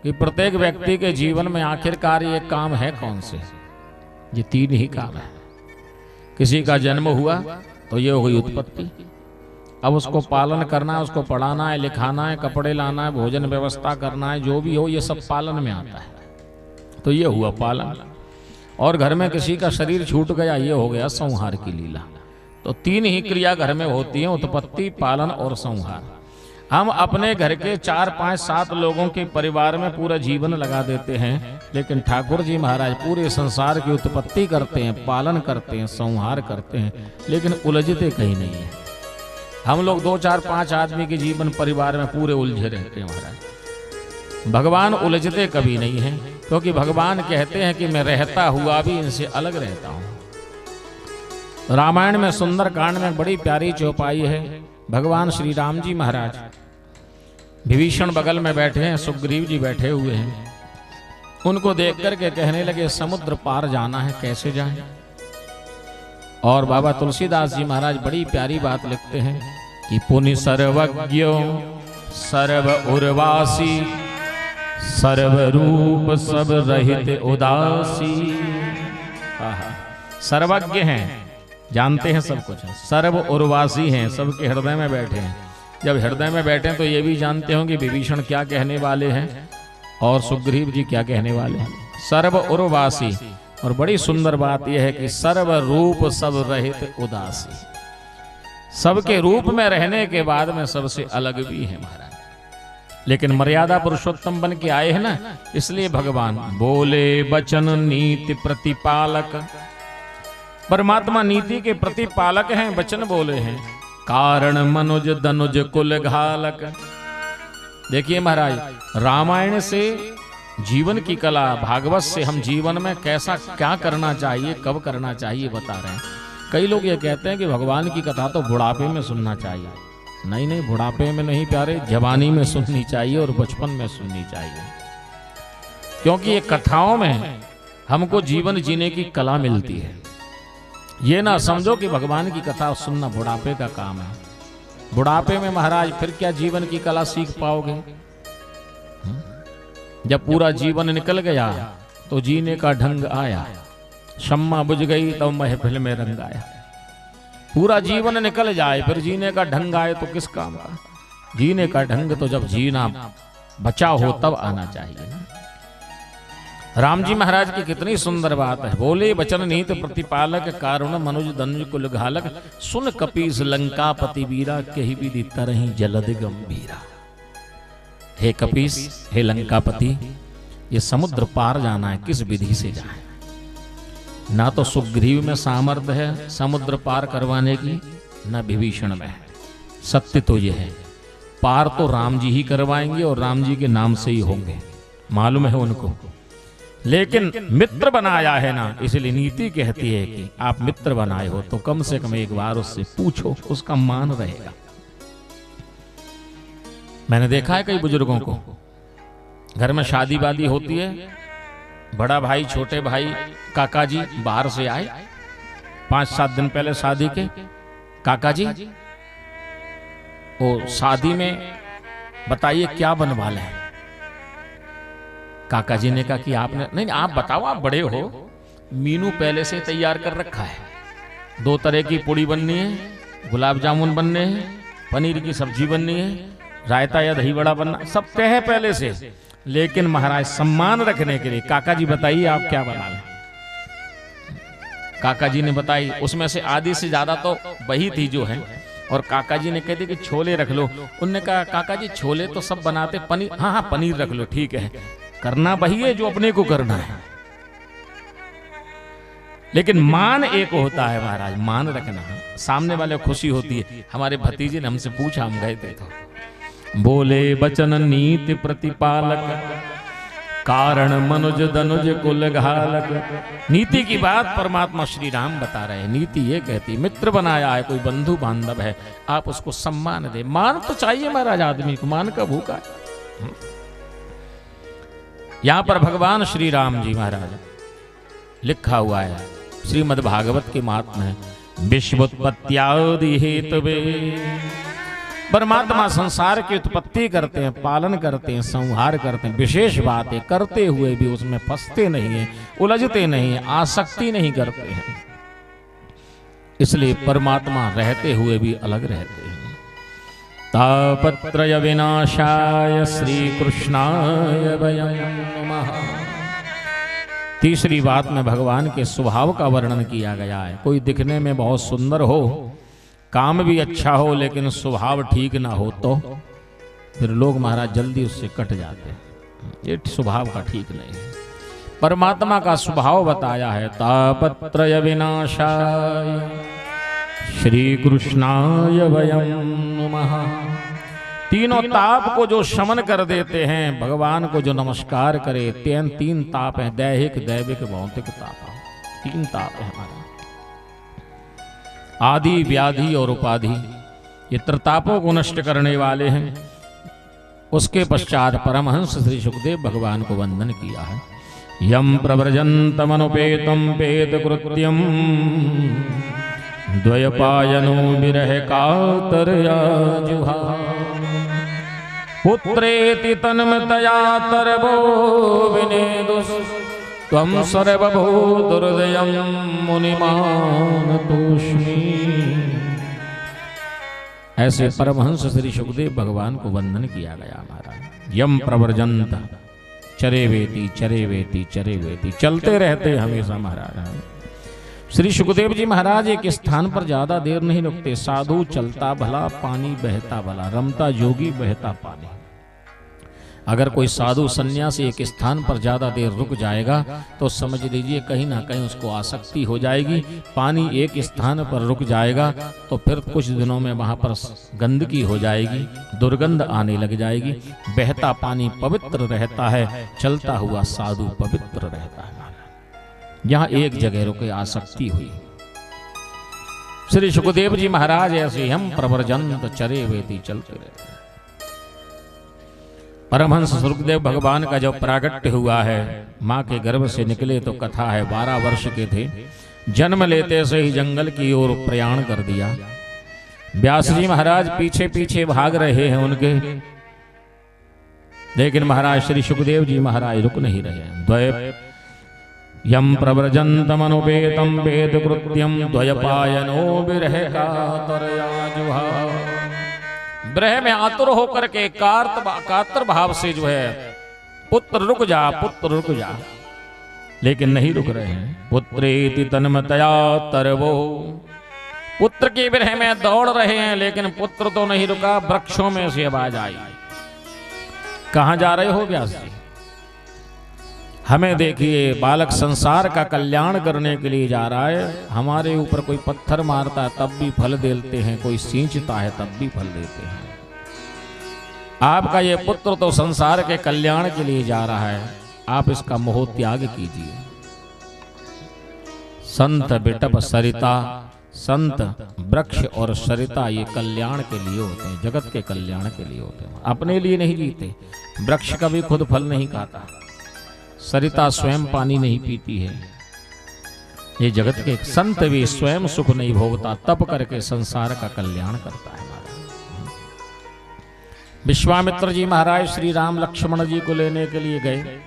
कि प्रत्येक व्यक्ति के जीवन में आखिरकार ये काम है कौन से? ये 3 ही काम है। किसी का जन्म हुआ तो ये हो गई उत्पत्ति, अब उसको पालन करना है, उसको पढ़ाना है, लिखाना है, कपड़े लाना है, भोजन व्यवस्था करना है, जो भी हो ये सब पालन में आता है, तो ये हुआ पालन। और घर में किसी का शरीर छूट गया, ये हो गया संहार की लीला। तो 3 ही क्रिया घर में होती है, उत्पत्ति, पालन और संहार। हम अपने घर के 4, 5, 7 लोगों के परिवार में पूरा जीवन लगा देते हैं, लेकिन ठाकुर जी महाराज पूरे संसार की उत्पत्ति करते हैं, पालन करते हैं, संहार करते हैं, लेकिन उलझते कहीं नहीं है। हम लोग 2, 4, 5 आदमी के जीवन परिवार में पूरे उलझे रहते हैं महाराज। भगवान उलझते कभी नहीं हैं, क्योंकि भगवान कहते हैं कि मैं रहता हुआ भी इनसे अलग रहता हूं। रामायण में सुंदर कांड में बड़ी प्यारी चौपाई है। भगवान श्री राम जी महाराज विभीषण बगल में बैठे हैं, सुग्रीव जी बैठे हुए हैं। उनको देख करके कहने लगे समुद्र पार जाना है, कैसे जाएं? और बाबा तुलसीदास जी महाराज बड़ी प्यारी बात लिखते हैं कि पुनि सर्वज्ञो सर्व उर्वासी सर्व रूप सब रहित उदासी आहा, सर्वज्ञ हैं, जानते हैं सब कुछ, सर्व उर्वासी हैं, सबके हृदय में बैठे हैं। जब हृदय में बैठे हैं तो ये भी जानते होंगे विभीषण क्या कहने वाले हैं और सुग्रीव जी क्या कहने वाले हैं। सर्व उर्वासी, और बड़ी सुंदर बात यह है कि सर्व रूप सब रहित उदासी, सबके रूप में रहने के बाद में सबसे अलग भी है महाराज। लेकिन मर्यादा पुरुषोत्तम बन के आए हैं ना, इसलिए भगवान बोले बचन नीति प्रतिपालक, परमात्मा नीति के प्रतिपालक हैं, वचन बोले हैं। कारण मनुज दनुज कुल घालक। देखिए महाराज, रामायण से जीवन की कला, भागवत से हम जीवन में कैसा क्या करना चाहिए, कब करना चाहिए बता रहे हैं। कई लोग ये कहते हैं कि भगवान की कथा तो बुढ़ापे में सुनना चाहिए। नहीं नहीं, बुढ़ापे में नहीं प्यारे, जवानी में सुननी चाहिए और बचपन में सुननी चाहिए, क्योंकि ये कथाओं में हमको जीवन जीने की कला मिलती है। ये ना समझो कि भगवान की कथा सुनना बुढ़ापे का काम है। बुढ़ापे में महाराज फिर क्या जीवन की कला सीख पाओगे? जब पूरा जीवन निकल गया तो जीने का ढंग आया, शम्मा बुझ गई तो महफिल में रंग आया। पूरा जीवन निकल जाए फिर जीने का ढंग आए तो किस काम का? जीने का ढंग तो जब जीना बचा हो तब आना चाहिए ना। राम जी महाराज की कितनी सुंदर बात है। बोले वचन नीत प्रतिपालक, कारुण मनुज दनुज कुल घालक, सुन कपीस लंकापति वीरा, कही विधि तरहि जलद गंभीरा। हे कपीस, हे लंकापति, ये समुद्र पार जाना है, किस विधि से जाए? ना तो सुग्रीव में सामर्थ्य है समुद्र पार करवाने की, न विभीषण में है। सत्य तो ये है, पार तो राम जी ही करवाएंगे और राम जी के नाम से ही होंगे, मालूम है उनको। लेकिन मित्र बनाया है ना, इसलिए नीति कहती है कि आप मित्र बनाए हो तो कम से कम एक बार उससे पूछो, उसका मान रहेगा। मैंने देखा है कई बुजुर्गों को, घर में शादी वादी होती है, बड़ा भाई छोटे भाई काका जी बाहर से आए 5-7 दिन पहले शादी के, काका जी वो शादी में बताइए क्या बनवा लें। काका जी ने कहा कि आपने नहीं आप बताओ, आप बड़े हो, मीनू पहले से तैयार कर रखा है। 2 तरह की पूड़ी बननी है, गुलाब जामुन बनने हैं, पनीर की सब्जी बननी है, रायता या दही बड़ा बनना, सब तय है पहले से। लेकिन महाराज सम्मान रखने के लिए काका जी बताइए आप क्या बना लें। काका जी ने बताई, उसमें से आधी से ज्यादा तो वही थी जो है, और काका जी ने कह दी कि छोले रख लो। उनने कहा काका जी छोले तो सब बनाते, पनीर हाँ हाँ पनीर रख लो, ठीक है, करना वही है जो अपने को करना है। लेकिन मान एक होता है महाराज, मान रखना है, सामने वाले खुशी होती है। हमारे भतीजे ने हमसे पूछा, हम गए थे तो बोले वचन नीति प्रतिपालक, कारण मनुज दनुज कुल घालक। नीति की बात परमात्मा श्री राम बता रहे हैं। नीति ये कहती, मित्र बनाया है, कोई बंधु बांधव है, आप उसको सम्मान दे। मान तो चाहिए महाराज आदमी को, मान का भूखा है। यहां पर भगवान श्री राम जी महाराज लिखा हुआ है श्रीमद् भागवत के महात्म्य है, विश्वोत्पत्त्यादि हेतवे। परमात्मा संसार की उत्पत्ति करते हैं, पालन करते हैं, संहार करते हैं। विशेष बात है, करते हुए भी उसमें फंसते नहीं हैं, उलझते नहीं हैं, आसक्ति नहीं करते हैं। इसलिए परमात्मा रहते हुए भी अलग रहते हैं। तापत्रय विनाशाय श्री कृष्णाय वयं नमः। तीसरी बात में भगवान के स्वभाव का वर्णन किया गया है। कोई दिखने में बहुत सुंदर हो, काम भी अच्छा हो, लेकिन स्वभाव ठीक ना हो तो फिर लोग महाराज जल्दी उससे कट जाते हैं। ये स्वभाव का ठीक नहीं है। परमात्मा का स्वभाव बताया है, तापत्रय विनाशाय श्री कृष्णाय वयं नमः। तीनों ताप को जो शमन कर देते हैं, भगवान को जो नमस्कार करे। 3 ताप हैं, दैहिक दैविक भौतिक ताप, 3 ताप है हमारा, आदि व्याधि और उपाधि। ये त्रितापों को नष्ट करने वाले हैं। उसके पश्चात परमहंस श्री सुखदेव भगवान को वंदन किया है। यम प्रव्रजन्तमनुपेतं पेत कृत्यम द्वयपायनो विरह कातरया जुहा। पुत्रेति तन्मतया तरवो विनेदुस् त्वं सर्वभूतहृदयं मुनिमानतोऽस्मि। ऐसे परमहंस श्री सुखदेव भगवान को वंदन किया गया महाराज। यम प्रवर्जंत चरे वेती चरे वेती चरे वेती, चलते रहते हमेशा महाराज। श्री सुखदेव जी महाराज एक स्थान पर ज्यादा देर नहीं रुकते। साधु चलता भला पानी बहता भला, रमता जोगी बहता पानी। अगर कोई साधु सन्यासी एक स्थान पर ज्यादा देर रुक जाएगा तो समझ लीजिए कहीं ना कहीं उसको आसक्ति हो जाएगी। पानी एक स्थान पर रुक जाएगा तो फिर कुछ दिनों में वहां पर गंदगी हो जाएगी, दुर्गंध आने लग जाएगी। बहता पानी पवित्र रहता है, चलता हुआ साधु पवित्र रहता है। यहां एक जगह रुके आसक्ति हुई। श्री सुखदेव जी महाराज ऐसे हम प्रवर्जंत चरे वेती, चलते रहते। परमहंस सुखदेव भगवान का जब प्रागट्य हुआ है, मां के गर्भ से निकले तो कथा है 12 वर्ष के थे। जन्म लेते से ही जंगल की ओर प्रयाण कर दिया। व्यास जी महाराज पीछे पीछे भाग रहे हैं उनके, लेकिन महाराज श्री सुखदेव जी महाराज रुक नहीं रहे। द्वय यम प्रव्रजंतमनुपेतम वेद कृत्यम द्वयपायनो विरह कातरया जुहा। विरह में आतुर होकर के कातर भाव से जो है पुत्र रुक जा, पुत्र रुक जा, लेकिन नहीं रुक रहे हैं। पुत्रेति तन्मतया तरवो, पुत्र के विरह में दौड़ रहे हैं, लेकिन पुत्र तो नहीं रुका। वृक्षों में से आवाज आई, कहां जा रहे हो व्यास जी? हमें देखिए, बालक संसार का कल्याण करने के लिए जा रहा है। हमारे ऊपर कोई पत्थर मारता है तब भी फल देते हैं, कोई सींचता है तब भी फल देते हैं। आपका ये पुत्र तो संसार के कल्याण के लिए जा रहा है, आप इसका मोह त्याग कीजिए। संत बिटप सरिता, संत वृक्ष और सरिता ये कल्याण के लिए होते हैं, जगत के कल्याण के लिए होते हैं, अपने लिए नहीं जीते। वृक्ष कभी खुद फल नहीं खाता, सरिता स्वयं पानी नहीं पीती है। ये जगत के संत भी स्वयं सुख नहीं भोगता, तप करके संसार का कल्याण करता है। विश्वामित्र जी महाराज श्री राम लक्ष्मण जी को लेने के लिए गए,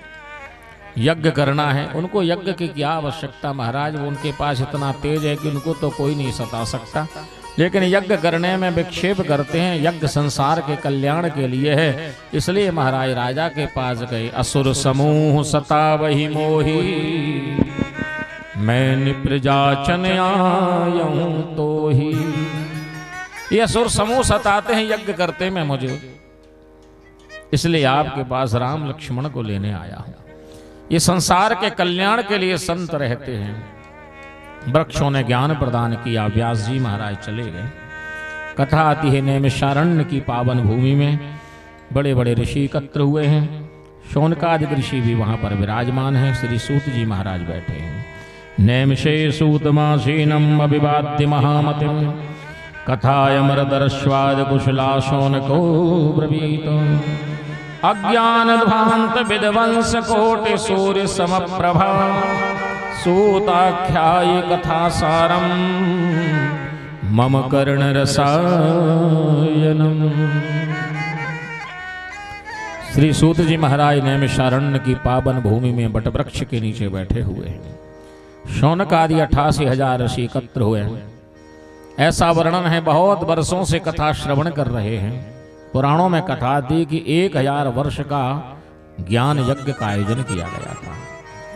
यज्ञ करना है। उनको यज्ञ की क्या आवश्यकता महाराज, वो उनके पास इतना तेज है कि उनको तो कोई नहीं सता सकता, लेकिन यज्ञ करने में विक्षेप करते हैं। यज्ञ संसार के कल्याण के लिए है, इसलिए महाराज राजा के पास गए। असुर समूह सतावहि मोहि, मैं निप्रजाचन आयऊं तो ही। ये असुर समूह सताते हैं यज्ञ करते में मुझे, इसलिए आपके पास राम लक्ष्मण को लेने आया हूं। ये संसार के कल्याण के लिए संत रहते हैं। वृक्षों ने ज्ञान प्रदान किया, व्यास जी महाराज चले गए। कथा आती है नैमिषारण्य की पावन भूमि में बड़े बड़े ऋषि एकत्र हुए हैं। शौनकादि ऋषि भी वहां पर विराजमान हैं। श्री सूत जी महाराज बैठे हैं। नैमिषे सूतमासीनम अभिवाद्य महामतिम, कथायमरदर्श्वाद कुशला शौनको ब्रवीत। अज्ञान ध्वांत विध्वंस कोटि सूर्य समप्रभा, सूताख्याय कथा सारम मम कर्ण रसायनम। श्री सूत जी महाराज नैमिषारण्य की पावन भूमि में बटवृक्ष के नीचे बैठे हुए हैं। शौनक आदि 88,000 ऋषि एकत्र हुए हैं। ऐसा वर्णन है, बहुत वर्षों से कथा श्रवण कर रहे हैं। पुराणों में कथा थी कि 1000 वर्ष का ज्ञान यज्ञ का आयोजन किया गया था।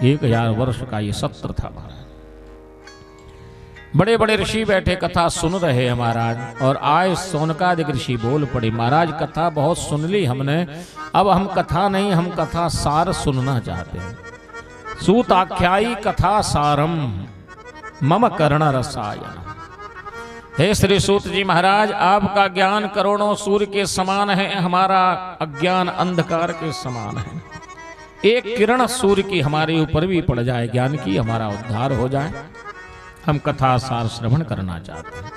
1000 वर्ष का ये सत्र था महाराज। बड़े बड़े ऋषि बैठे कथा सुन रहे हैं महाराज। और आए शौनकादि ऋषि बोल पड़े, महाराज कथा बहुत सुन ली हमने, अब हम कथा नहीं, हम कथा सार सुनना चाहते हैं। सूताख्यायी कथा सारम मम कर्ण रसायन। हे श्री सूत जी महाराज, आपका ज्ञान करोड़ों सूर्य के समान है, हमारा अज्ञान अंधकार के समान है। एक किरण सूर्य की हमारे ऊपर भी पड़ जाए ज्ञान की, हमारा उद्धार हो जाए। हम कथा सार श्रवण करना चाहते हैं।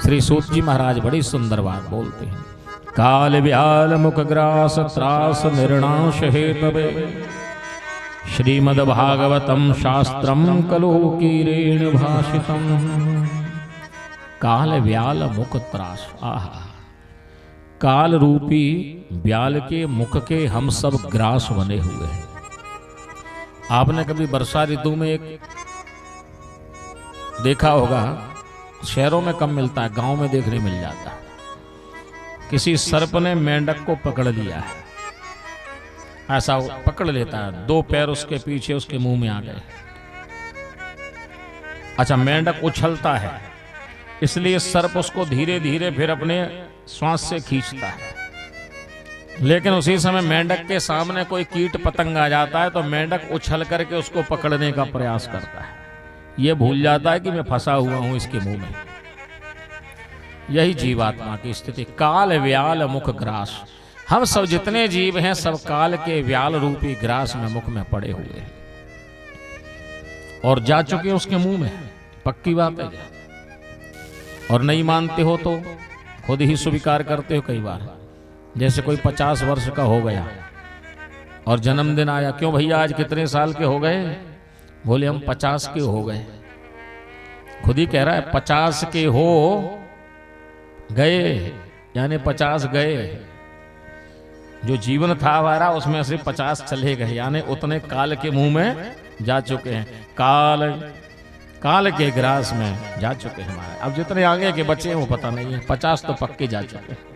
श्री सूत जी महाराज बड़ी सुंदर बात बोलते हैं। काल व्याल मुख ग्रास त्रास निर्णाश हेतवे, श्रीमद्भागवतम शास्त्रम कलोकीरेण भाषितम। काल व्याल मुख त्रास, आहा, काल रूपी व्याल के मुख के हम सब ग्रास बने हुए हैं। आपने कभी वर्षा ऋतु में एक देखा होगा, शहरों में कम मिलता है, गांव में देखने मिल जाता है। किसी सर्प ने मेंढक को पकड़ लिया है, ऐसा पकड़ लेता है, 2 पैर उसके पीछे उसके मुंह में आ गए। अच्छा, मेंढक उछलता है, इसलिए सर्प उसको धीरे धीरे फिर अपने श्वास से खींचता है। लेकिन उसी समय मेंढक के सामने कोई कीट पतंग आ जाता है तो मेंढक उछल करके उसको पकड़ने का प्रयास करता है। यह भूल जाता है कि मैं फंसा हुआ हूं इसके मुंह में। यही जीवात्मा की स्थिति। काल व्याल मुख ग्रास। हम सब जितने जीव हैं सब काल के व्याल रूपी ग्रास में मुख में पड़े हुए हैं और जा चुके उसके मुंह में। पक्की बात है। और नहीं मानते हो तो खुद ही स्वीकार करते हो कई बार। जैसे कोई 50 वर्ष का हो गया और जन्मदिन आया, क्यों भैया आज कितने साल के हो गए? बोले हम 50 के हो गए। खुद ही कह रहा है 50 के हो गए, यानी 50 गए। जो जीवन था हमारा उसमें से 50 चले गए, यानी उतने काल के मुंह में जा चुके हैं। काल के ग्रास में जा चुके हैं हमारे। अब जितने आगे के बच्चे हैं वो पता नहीं है, 50 तो पक्के जा चुके हैं।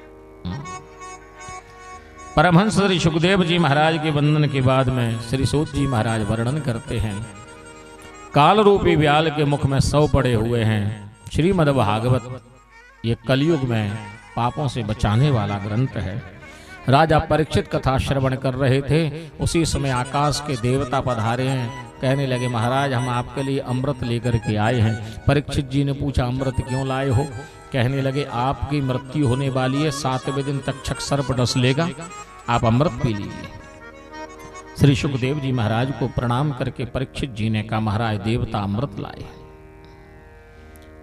परमहंस श्री सुखदेव जी महाराज के वंदन के बाद में श्री सूत जी महाराज वर्णन करते हैं, काल रूपी व्याल के मुख में 100 पड़े हुए हैं। श्रीमद् भागवत ये कलयुग में पापों से बचाने वाला ग्रंथ है। राजा परीक्षित कथा श्रवण कर रहे थे, उसी समय आकाश के देवता पधारे हैं। कहने लगे महाराज हम आपके लिए अमृत लेकर के आए हैं। परीक्षित जी ने पूछा अमृत क्यों लाए हो? कहने लगे आपकी मृत्यु होने वाली है, 7वें दिन तक्षक सर्प डस लेगा, आप अमृत पी लीजिए। श्री सुखदेव जी महाराज को प्रणाम करके परीक्षित जी ने कहा महाराज देवता अमृत लाए।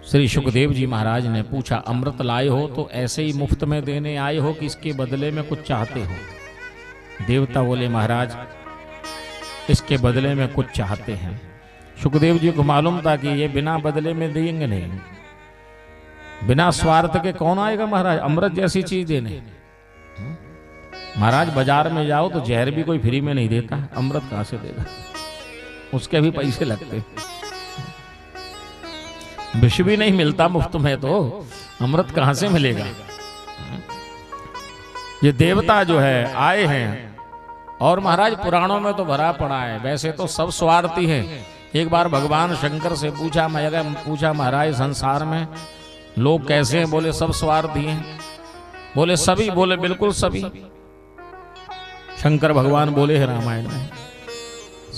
श्री सुखदेव जी महाराज ने पूछा अमृत लाए हो तो ऐसे ही मुफ्त में देने आए हो कि इसके बदले में कुछ चाहते हो? देवता बोले महाराज इसके बदले में कुछ चाहते हैं। सुखदेव जी को मालूम था कि ये बिना बदले में देंगे नहीं, बिना स्वार्थ के कौन आएगा महाराज अमृत जैसी चीज देने। महाराज बाजार में जाओ तो जहर भी कोई फ्री में नहीं देता, अमृत कहां से देगा? उसके भी पैसे लगते। विष भी नहीं मिलता मुफ्त में, तो अमृत कहां से मिलेगा? ये देवता जो है आए हैं और महाराज पुराणों में तो भरा पड़ा है, वैसे तो सब स्वार्थी हैं। एक बार भगवान शंकर से पूछा महाराज संसार में लोग कैसे हैं? बोले सब स्वार्थी हैं। बोले सभी? बोले बिल्कुल सभी। शंकर भगवान बोले हैं रामायण में,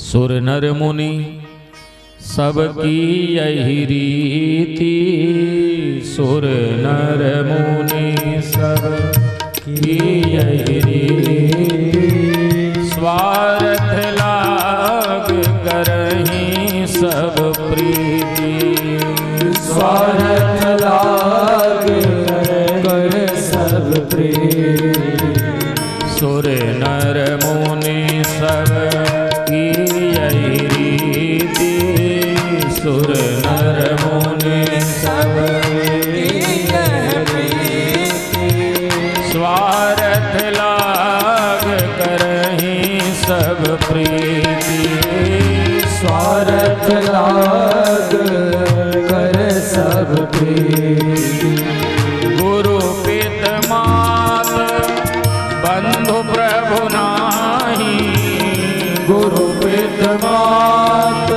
सुर नर मुनि सबकी यही रीति, सुर नर मुनि सबकी यही रीति, स्वार्थ लाग करहीं सब प्रीति,
स्वार्थ लाग कर सब प्रीति,
सुर नर मुनि सबकी यही रीति, सुर नर मुनि सबकी यही रीति, स्वार्थ लाग करहीं सब प्रीति,
स्वार्थ लाग कर सब प्रीति,
गुरु पित मात बंधु प्रभु नाही,
गुरु पित मात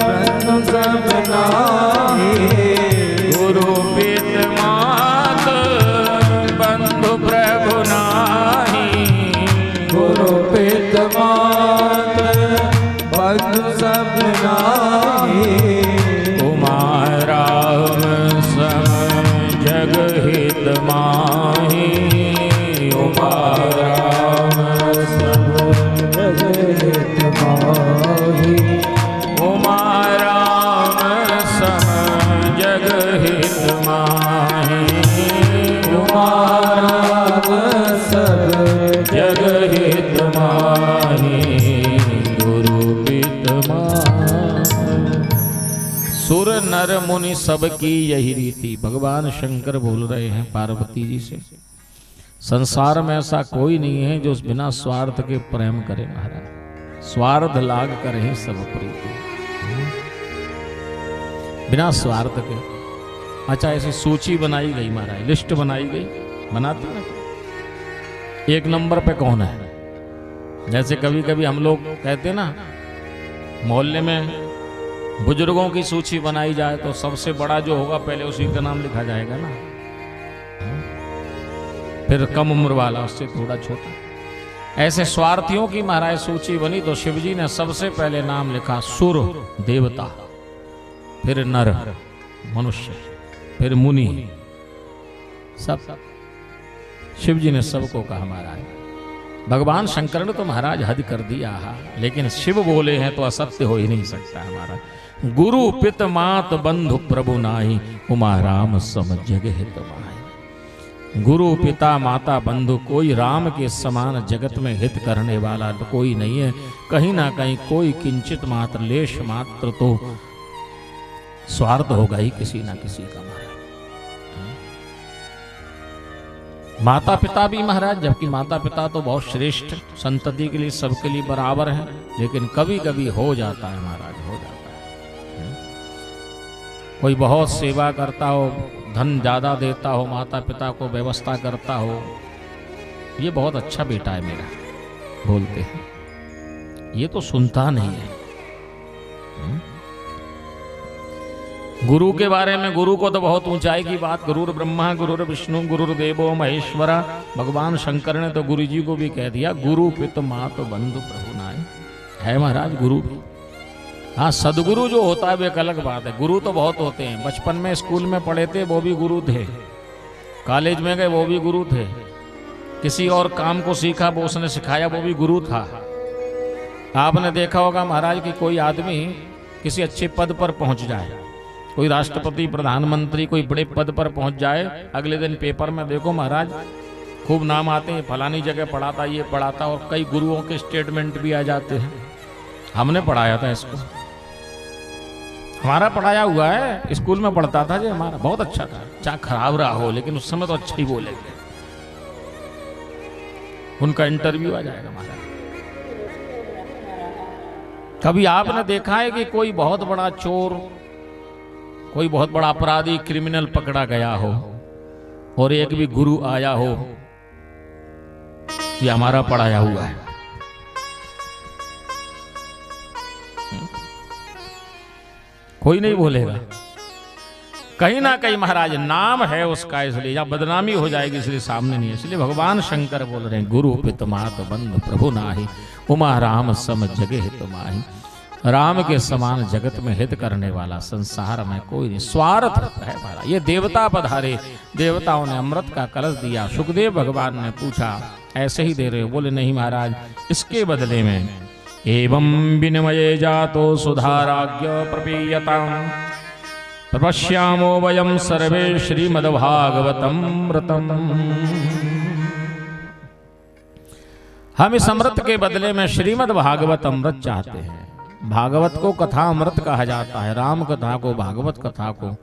बंधु सब नाही,
गुरु पित मात बंधु प्रभु नाही,
गुरु पित मात बंधु सब नाही,
उमा राम सम जग हित माही, उमा राम सम
जग हित माही,
उमा राम सम जग हित माही,
उमा राम सब
जग हित माही, गुरु पित माही। सुर नर मुनि सबकी यही रीति। भगवान शंकर बोल रहे हैं पार्वती जी से, संसार में ऐसा कोई नहीं है जो बिना स्वार्थ के प्रेम करे महाराज। स्वार्थ लाग कर ही सब प्रीति। बिना स्वार्थ के। अच्छा, ऐसी सूची बनाई गई महाराज, लिस्ट बनाई गई, बनाते ना, एक नंबर पे कौन है। जैसे कभी कभी हम लोग कहते ना, मोहल्ले में बुजुर्गों की सूची बनाई जाए तो सबसे बड़ा जो होगा पहले उसी का नाम लिखा जाएगा ना, फिर कम उम्र वाला उससे थोड़ा छोटा। ऐसे स्वार्थियों की महाराज सूची बनी तो शिवजी ने सबसे पहले नाम लिखा सुर देवता, फिर नर मनुष्य, फिर मुनि, सब शिवजी ने सबको कहा महाराज। भगवान शंकर ने तो महाराज हद कर दिया, लेकिन शिव बोले हैं तो असत्य हो ही नहीं सकता हमारा। गुरु पित मात बंधु प्रभु नाही, उमा राम सम जग हित माही। गुरु पिता माता बंधु, कोई राम के समान जगत में हित करने वाला तो कोई नहीं है। कहीं ना कहीं कोई किंचित मात्र, लेश मात्र तो स्वार्थ होगा ही किसी ना किसी का महाराज। माता पिता भी महाराज, जबकि माता पिता तो बहुत श्रेष्ठ संतति के लिए, सबके लिए बराबर है, लेकिन कभी कभी हो जाता है महाराज, हो जाता है। कोई बहुत सेवा करता हो, धन ज्यादा देता हो, माता पिता को व्यवस्था करता हो, ये बहुत अच्छा बेटा है मेरा बोलते हैं, ये तो सुनता नहीं है। गुरु के बारे में, गुरु को तो बहुत ऊंचाई की बात, गुरुर ब्रह्मा गुरुर विष्णु गुरुर्देवो महेश्वरा। भगवान शंकर ने तो गुरु जी को भी कह दिया, गुरु पित मात बंधु प्रभु नाय। है महाराज गुरु भी। हाँ, सदगुरु जो होता है वो एक अलग बात है। गुरु तो बहुत होते हैं। बचपन में स्कूल में पढ़े थे वो भी गुरु थे, कॉलेज में गए वो भी गुरु थे, किसी और काम को सीखा वो उसने सिखाया वो भी गुरु था। आपने देखा होगा महाराज कि कोई आदमी किसी अच्छे पद पर पहुंच जाए, कोई राष्ट्रपति प्रधानमंत्री कोई बड़े पद पर पहुंच जाए, अगले दिन पेपर में देखो महाराज खूब नाम आते हैं, फलानी जगह पढ़ाता, ये पढ़ाता, और कई गुरुओं के स्टेटमेंट भी आ जाते हैं। हमने पढ़ाया था इसको, हमारा पढ़ाया हुआ है, स्कूल में पढ़ता था जो हमारा, बहुत अच्छा था, चाहे खराब रहा हो लेकिन उस समय तो अच्छा ही बोलेंगे। उनका इंटरव्यू आ जाएगा महाराज। कभी आपने देखा है कि कोई बहुत बड़ा चोर, कोई बहुत बड़ा अपराधी क्रिमिनल पकड़ा गया हो और एक भी गुरु आया हो, ये हमारा पढ़ाया हुआ है। कोई नहीं बोलेगा। कहीं ना कहीं महाराज नाम है उसका, इसलिए या बदनामी हो जाएगी इसलिए सामने नहीं है। इसलिए भगवान शंकर बोल रहे हैं, गुरु पित मात बंधु प्रभु नाही, उमा राम सम जगे हित माही। राम के समान जगत में हित करने वाला संसार में कोई नहीं। स्वार्थ है हमारा। ये देवता पधारे, देवताओं ने अमृत का कलश दिया। सुखदेव भगवान ने पूछा, ऐसे ही दे रहे हो? बोले नहीं महाराज, इसके बदले में एवं विनिमये जातो सुधाराज्ञ प्रपीयताम् प्रपश्यामो वयं सर्वे श्रीमद्भागवतम् अमृतम्। हम इस अमृत के बदले में श्रीमद् भागवत अमृत चाहते हैं। भागवत को कथा अमृत कहा जाता है, राम कथा को, भागवत कथा को,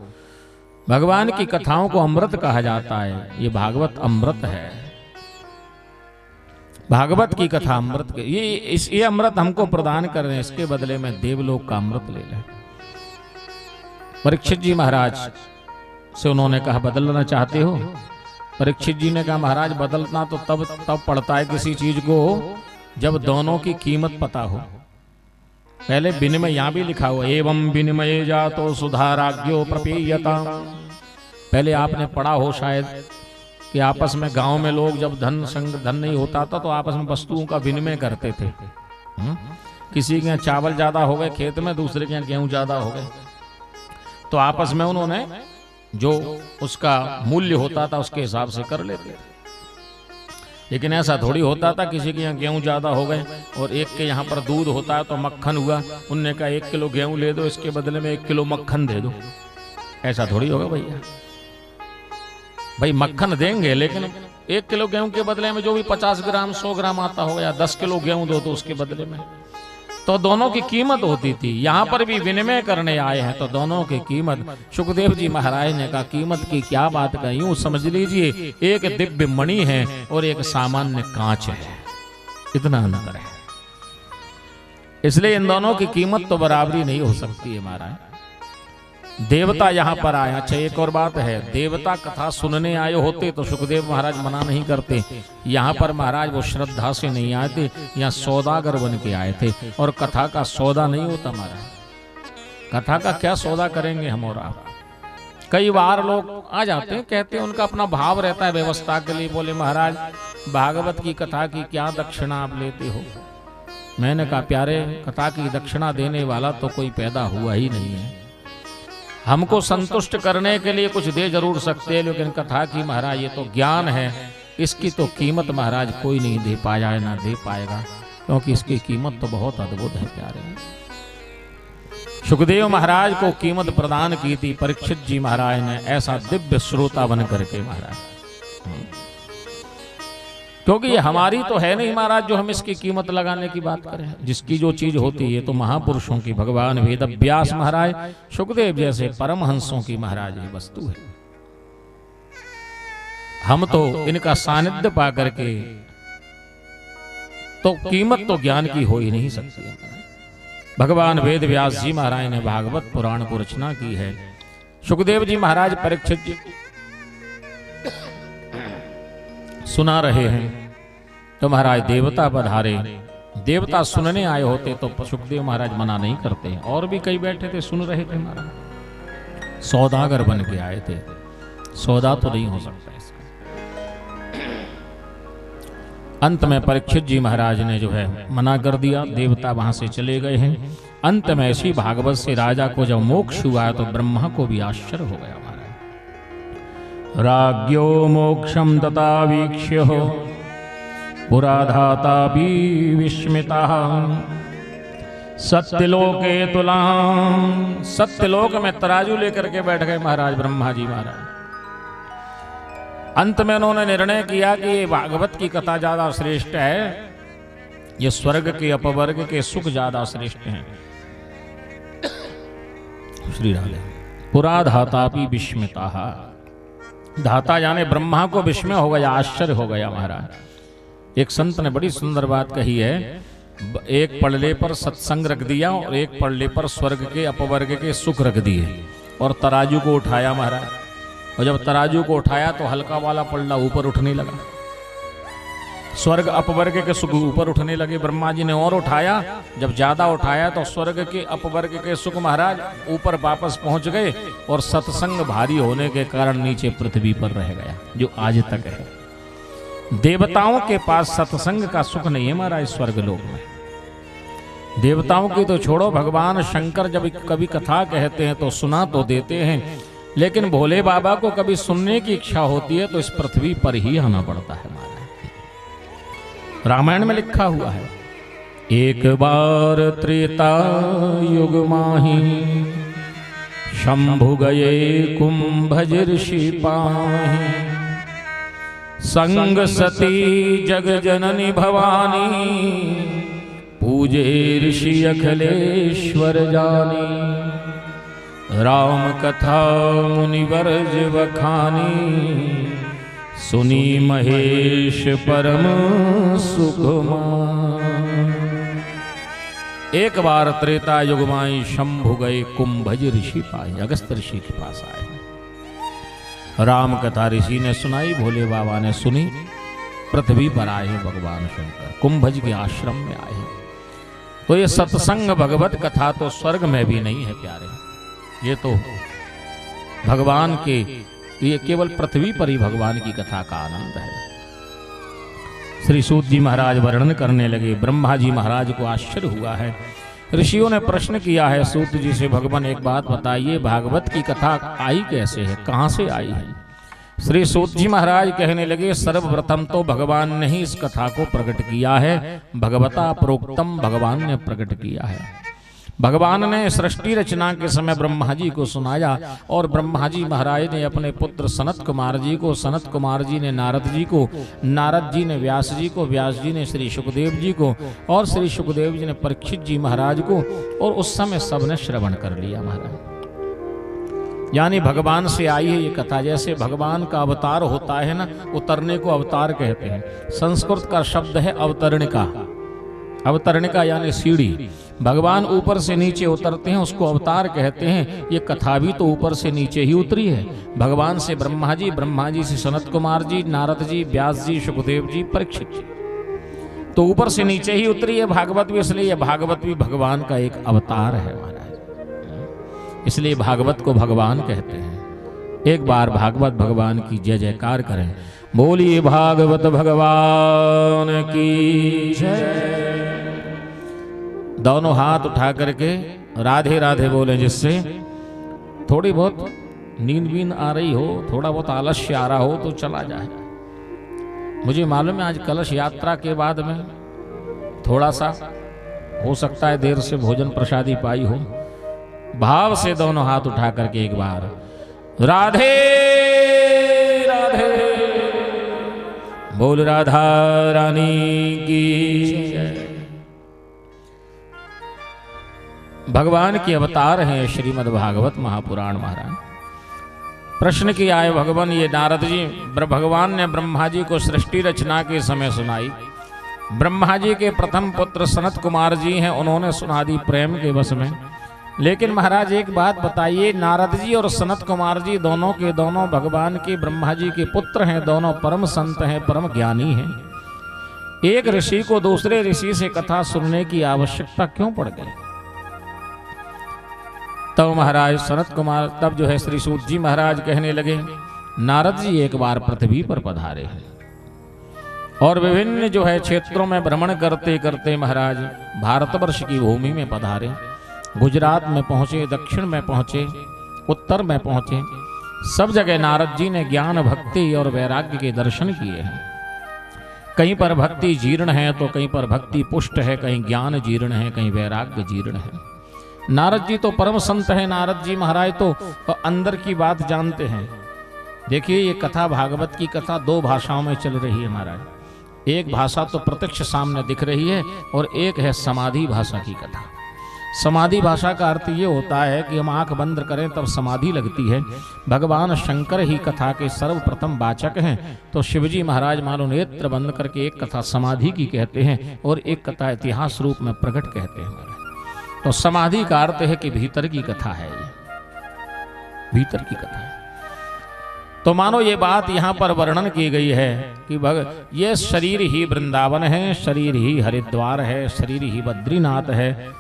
भगवान की कथाओं को अमृत कहा जाता है। ये भागवत अमृत है, भागवत की कथा अमृत के ये अमृत हमको प्रदान कर रहे हैं। इसके बदले में देवलोक का अमृत ले लें। परीक्षित जी महाराज से उन्होंने कहा, बदलना चाहते हो? परीक्षित जी ने कहा, महाराज बदलना तो तब पड़ता है किसी चीज को जब दोनों की कीमत पता हो। पहले विनिमय, यहां भी लिखा हुआ एवं विनिमय जातो सुधाराज्ञो प्रपीयता। पहले आपने पढ़ा हो शायद कि आपस में गांव में लोग जब धन नहीं होता था तो आपस में वस्तुओं का विनिमय करते थे। किसी के यहाँ चावल ज्यादा हो गए खेत में, दूसरे के यहाँ गेहूं ज्यादा हो गए, तो आपस में उन्होंने जो उसका मूल्य होता था उसके हिसाब से कर लेते थे। लेकिन ऐसा थोड़ी होता था किसी के यहाँ गेहूं ज्यादा हो गए और एक के यहाँ पर दूध होता है तो मक्खन हुआ, उनने कहा 1 किलो गेहूं ले दो, इसके बदले में 1 किलो मक्खन दे दो। ऐसा थोड़ी होगा भैया। भाई मक्खन देंगे लेकिन 1 किलो गेहूं के बदले में जो भी 50 ग्राम 100 ग्राम आता हो, या 10 किलो गेहूं दो तो उसके बदले में, तो दोनों की कीमत होती थी। यहाँ पर भी विनिमय करने आए हैं तो दोनों की कीमत। सुखदेव जी महाराज ने कहा, कीमत की क्या बात कही, यूं समझ लीजिए एक दिव्य मणि है और एक सामान्य कांच है, इतना अंतर है। इसलिए इन दोनों की कीमत तो बराबरी नहीं हो सकती है महाराज। देवता यहाँ पर आए। अच्छा एक और बात है, देवता कथा सुनने आए होते तो सुखदेव महाराज मना नहीं करते। यहाँ पर महाराज वो श्रद्धा से नहीं आए थे, यहाँ सौदागर बन के आए थे। और कथा का सौदा नहीं होता महाराज, कथा का क्या सौदा करेंगे हम और आप। कई बार लोग आ जाते हैं, कहते हैं, उनका अपना भाव रहता है व्यवस्था के लिए। बोले महाराज भागवत की कथा की क्या दक्षिणा आप लेते हो। मैंने कहा प्यारे, कथा की दक्षिणा देने वाला तो कोई पैदा हुआ ही नहीं है। हमको संतुष्ट करने के लिए कुछ दे जरूर सकते हैं, लेकिन कथा की महाराज ये तो ज्ञान है, इसकी तो कीमत महाराज कोई नहीं दे पाया है, ना दे पाएगा, क्योंकि इसकी कीमत तो बहुत अद्भुत है प्यारे। सुखदेव महाराज को कीमत प्रदान की थी परीक्षित जी महाराज ने, ऐसा दिव्य श्रोता बन करके महाराज। क्योंकि ये हमारी तो है नहीं महाराज जो हम इसकी कीमत लगाने की बात करें। जिसकी जो चीज होती है तो महापुरुषों की, भगवान वेद व्यास महाराज, सुखदेव जैसे परमहंसों की महाराज ये वस्तु है। हम तो इनका सानिध्य पा करके तो कीमत तो ज्ञान की हो ही नहीं सकती है। भगवान वेद व्यास जी महाराज ने भागवत पुराण को रचना की है। सुखदेव जी महाराज परीक्षित जी सुना रहे हैं तो महाराज देवता पधारे। देवता सुनने आए होते तो सुखदेव महाराज मना नहीं करते। और भी कई बैठे थे सुन रहे थे महाराज, सौदागर बन के आए थे। सौदा तो नहीं हो सकता इसका। अंत में परीक्षित जी महाराज ने जो है मना कर दिया, देवता वहां से चले गए हैं। अंत में ऐसी भागवत से राजा को जब मोक्ष हुआ तो ब्रह्मा को भी आश्चर्य हो गया महाराज। राज्ञो मोक्षम तथा वीक्ष्य हो पुराधाता भी विस्मिता सत्यलोके तुलाम। सत्यलोक में तराजू लेकर के बैठ गए महाराज ब्रह्मा जी महाराज। अंत में उन्होंने निर्णय किया कि ये भागवत की कथा ज्यादा श्रेष्ठ है, ये स्वर्ग के अपवर्ग के सुख ज्यादा श्रेष्ठ हैं। श्री राधे। पुराधाता भी विस्मिता, धाता जाने ब्रह्मा को विस्मय हो गया, आश्चर्य हो गया महाराज। एक संत ने बड़ी सुंदर बात कही है, एक पड़ले पर सत्संग रख दिया और एक पड़ले पर स्वर्ग के अपवर्ग के सुख रख दिए और तराजू को उठाया महाराज। और जब तराजू को उठाया तो हल्का वाला पल्ला ऊपर उठने लगा, स्वर्ग अपवर्ग के सुख ऊपर उठने लगे। ब्रह्मा जी ने और उठाया, जब ज्यादा उठाया तो स्वर्ग के अपवर्ग के सुख महाराज ऊपर वापस पहुंच गए और सत्संग भारी होने के कारण नीचे पृथ्वी पर रह गया, जो आज तक है। देवताओं के पास सत्संग का सुख नहीं है महाराज स्वर्ग लोक में। देवताओं की तो छोड़ो, भगवान शंकर जब कभी कथा कहते हैं तो सुना तो देते हैं, लेकिन भोले बाबा को कभी सुनने की इच्छा होती है तो इस पृथ्वी पर ही आना पड़ता है महाराज। रामायण में लिखा हुआ है, एक बार त्रेता युग माही शंभु गए कुंभज ऋषि पाही संग सती जग जननी भवानी पूजे ऋषि अखिलेश्वर जानी राम कथा मुनिवर्ज बखानी सुनी महेश परम सुखमा। एक बार त्रेता युग माई शंभु गए कुंभज ऋषि पाए, अगस्त ऋषि के पास आए। राम कथा ऋषि ने सुनाई, भोले बाबा ने सुनी, पृथ्वी पर आए हैं भगवान शंकर, कुंभज के आश्रम में आए हैं। तो ये सत्संग भगवत कथा तो स्वर्ग में भी नहीं है प्यारे, ये तो भगवान के, ये केवल पृथ्वी पर ही भगवान की कथा का आनंद है। श्री सूत जी महाराज वर्णन करने लगे। ब्रह्मा जी महाराज को आश्चर्य हुआ है। ऋषियों ने प्रश्न किया है सूत जी से, भगवान एक बात बताइए, भागवत की कथा आई कैसे है, कहां से आई है। श्री सूत जी महाराज कहने लगे, सर्वप्रथम तो भगवान ने ही इस कथा को प्रकट किया है, भगवता प्रोक्तम, भगवान ने प्रकट किया है। भगवान ने सृष्टि रचना के समय ब्रह्मा जी को सुनाया और ब्रह्मा जी महाराज ने अपने पुत्र सनत कुमार जी को, सनत कुमार जी ने नारद जी को, नारद जी ने व्यास जी को, व्यास जी ने श्री सुखदेव जी को और श्री सुखदेव जी ने परीक्षित जी महाराज को, और उस समय सबने श्रवण कर लिया महाराज। यानी भगवान से आई है ये कथा। जैसे भगवान का अवतार होता है ना, उतरने को अवतार कहते हैं। संस्कृत का शब्द है अवतरणिका। अवतरणिका यानी सीढ़ी। भगवान ऊपर से नीचे उतरते हैं, उसको अवतार कहते हैं। ये कथा भी तो ऊपर से नीचे ही उतरी है। भगवान से ब्रह्मा जी से सनत कुमार जी, नारद जी, व्यास जी, सुखदेव जी, परीक्षित जी, तो ऊपर से नीचे ही उतरी है भागवत भी। इसलिए भागवत भी भगवान का एक अवतार है महाराज, इसलिए भागवत को भगवान कहते हैं। एक बार भागवत भगवान की जय जयकार करें। बोलिए भागवत भगवान की जय। दोनों हाथ उठा करके राधे राधे बोले, जिससे थोड़ी बहुत नींद बीन आ रही हो, थोड़ा बहुत आलस्य आ रहा हो तो चला जाए। मुझे मालूम है आज कलश यात्रा के बाद में थोड़ा सा हो सकता है देर से भोजन प्रसादी पाई हो। भाव से दोनों हाथ उठा करके एक बार राधे राधे बोल, राधा रानी की जय। भगवान के अवतार हैं श्रीमद् भागवत महापुराण महाराज। प्रश्न किया है भगवान, ये नारद जी भगवान ने ब्रह्मा जी को सृष्टि रचना के समय सुनाई। ब्रह्मा जी के प्रथम पुत्र सनत कुमार जी हैं, उन्होंने सुना दी प्रेम के वश में। लेकिन महाराज एक बात बताइए, नारद जी और सनत कुमार जी दोनों के दोनों भगवान के ब्रह्मा जी के पुत्र हैं, दोनों परम संत हैं, परम ज्ञानी हैं। एक ऋषि को दूसरे ऋषि से कथा सुनने की आवश्यकता क्यों पड़ गई? तब महाराज सनत कुमार, तब जो है श्री सूत जी महाराज कहने लगे, नारद जी एक बार पृथ्वी पर पधारे हैं और विभिन्न जो है क्षेत्रों में भ्रमण करते करते महाराज भारतवर्ष की भूमि में पधारे। गुजरात में पहुंचे, दक्षिण में पहुंचे, उत्तर में पहुंचे, सब जगह नारद जी ने ज्ञान, भक्ति और वैराग्य के दर्शन किए हैं। कहीं पर भक्ति जीर्ण है तो कहीं पर भक्ति पुष्ट है, कहीं ज्ञान जीर्ण है, कहीं वैराग्य जीर्ण है। नारद जी तो परम संत है, नारद जी महाराज तो अंदर की बात जानते हैं। देखिए ये कथा, भागवत की कथा दो भाषाओं में चल रही है महाराज। एक भाषा तो प्रत्यक्ष सामने दिख रही है और एक है समाधि भाषा की कथा। समाधि भाषा का अर्थ ये होता है कि हम आंख बंद करें तब समाधि लगती है। भगवान शंकर ही कथा के सर्वप्रथम वाचक हैं, तो शिवजी महाराज मानो नेत्र बंद करके एक कथा समाधि की कहते हैं और एक कथा इतिहास रूप में प्रकट कहते हैं। तो समाधि का अर्थ है कि भीतर की कथा है, ये भीतर की कथा है। तो मानो ये बात यहाँ पर वर्णन की गई है कि ये शरीर ही वृंदावन है, शरीर ही हरिद्वार है, शरीर ही बद्रीनाथ है।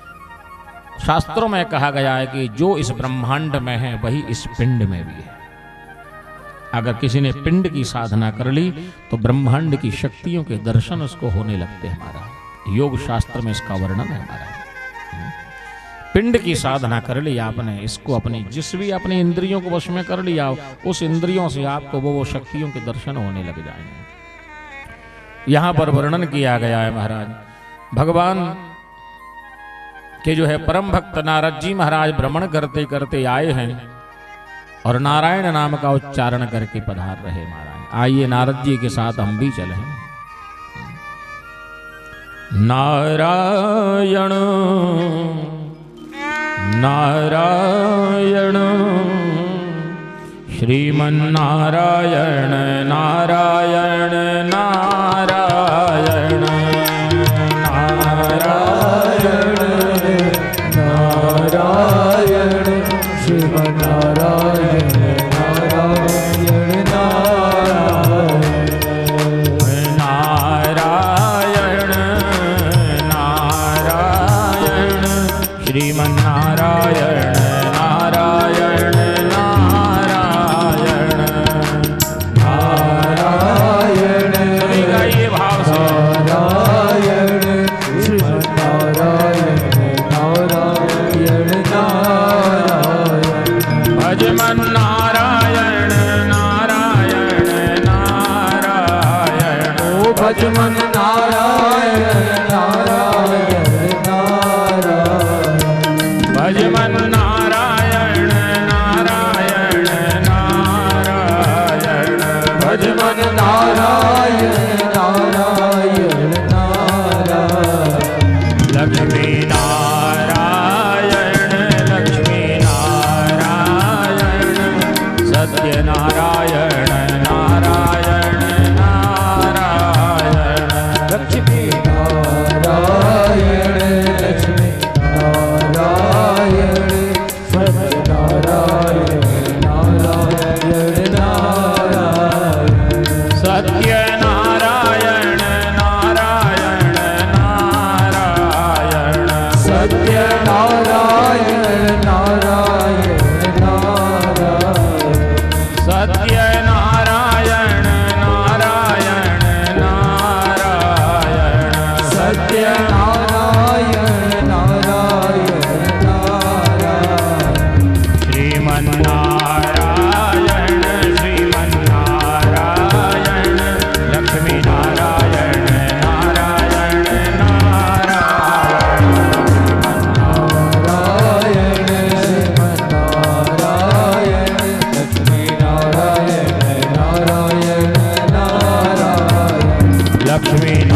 शास्त्रों में कहा गया है कि जो इस ब्रह्मांड में है वही इस पिंड में भी है। अगर किसी ने पिंड की साधना कर ली तो ब्रह्मांड की शक्तियों के दर्शन उसको होने लगते हैं। हमारा योग शास्त्र में इसका वर्णन है। हमारा पिंड की साधना कर ली आपने, इसको अपनी जिस भी अपनी इंद्रियों को वश में कर लिया, उस इंद्रियों से आपको वो शक्तियों के दर्शन होने लग जाएंगे। यहां पर वर्णन किया गया है महाराज, भगवान के जो है परम भक्त नारद जी महाराज भ्रमण करते करते आए हैं और नारायण नाम का उच्चारण करके पधार रहे महाराज। आइए नारद जी के साथ हम भी चले। नारायण नारायण श्रीमन्नारायण नारायण नारायण नारायण नारायण श्रीमन्नारायण नारायण नारायण नारायण श्रीमन्नारायण नारायण नारायण नारायण। सभी गाइए भाव से। नारायण श्रीमन्नारायण नारायण नारायण। भजमन नारायण नारायण नारायण। ओ भजमन नारायण नारायण नारायण। भजमन नारायण नारायण नारायण। भजमन नारायण नारायण नारायण। लक्ष्मी नारायण लक्ष्मी नारायण। सत्य नारायण नारायण नारायण।
लक्ष्मी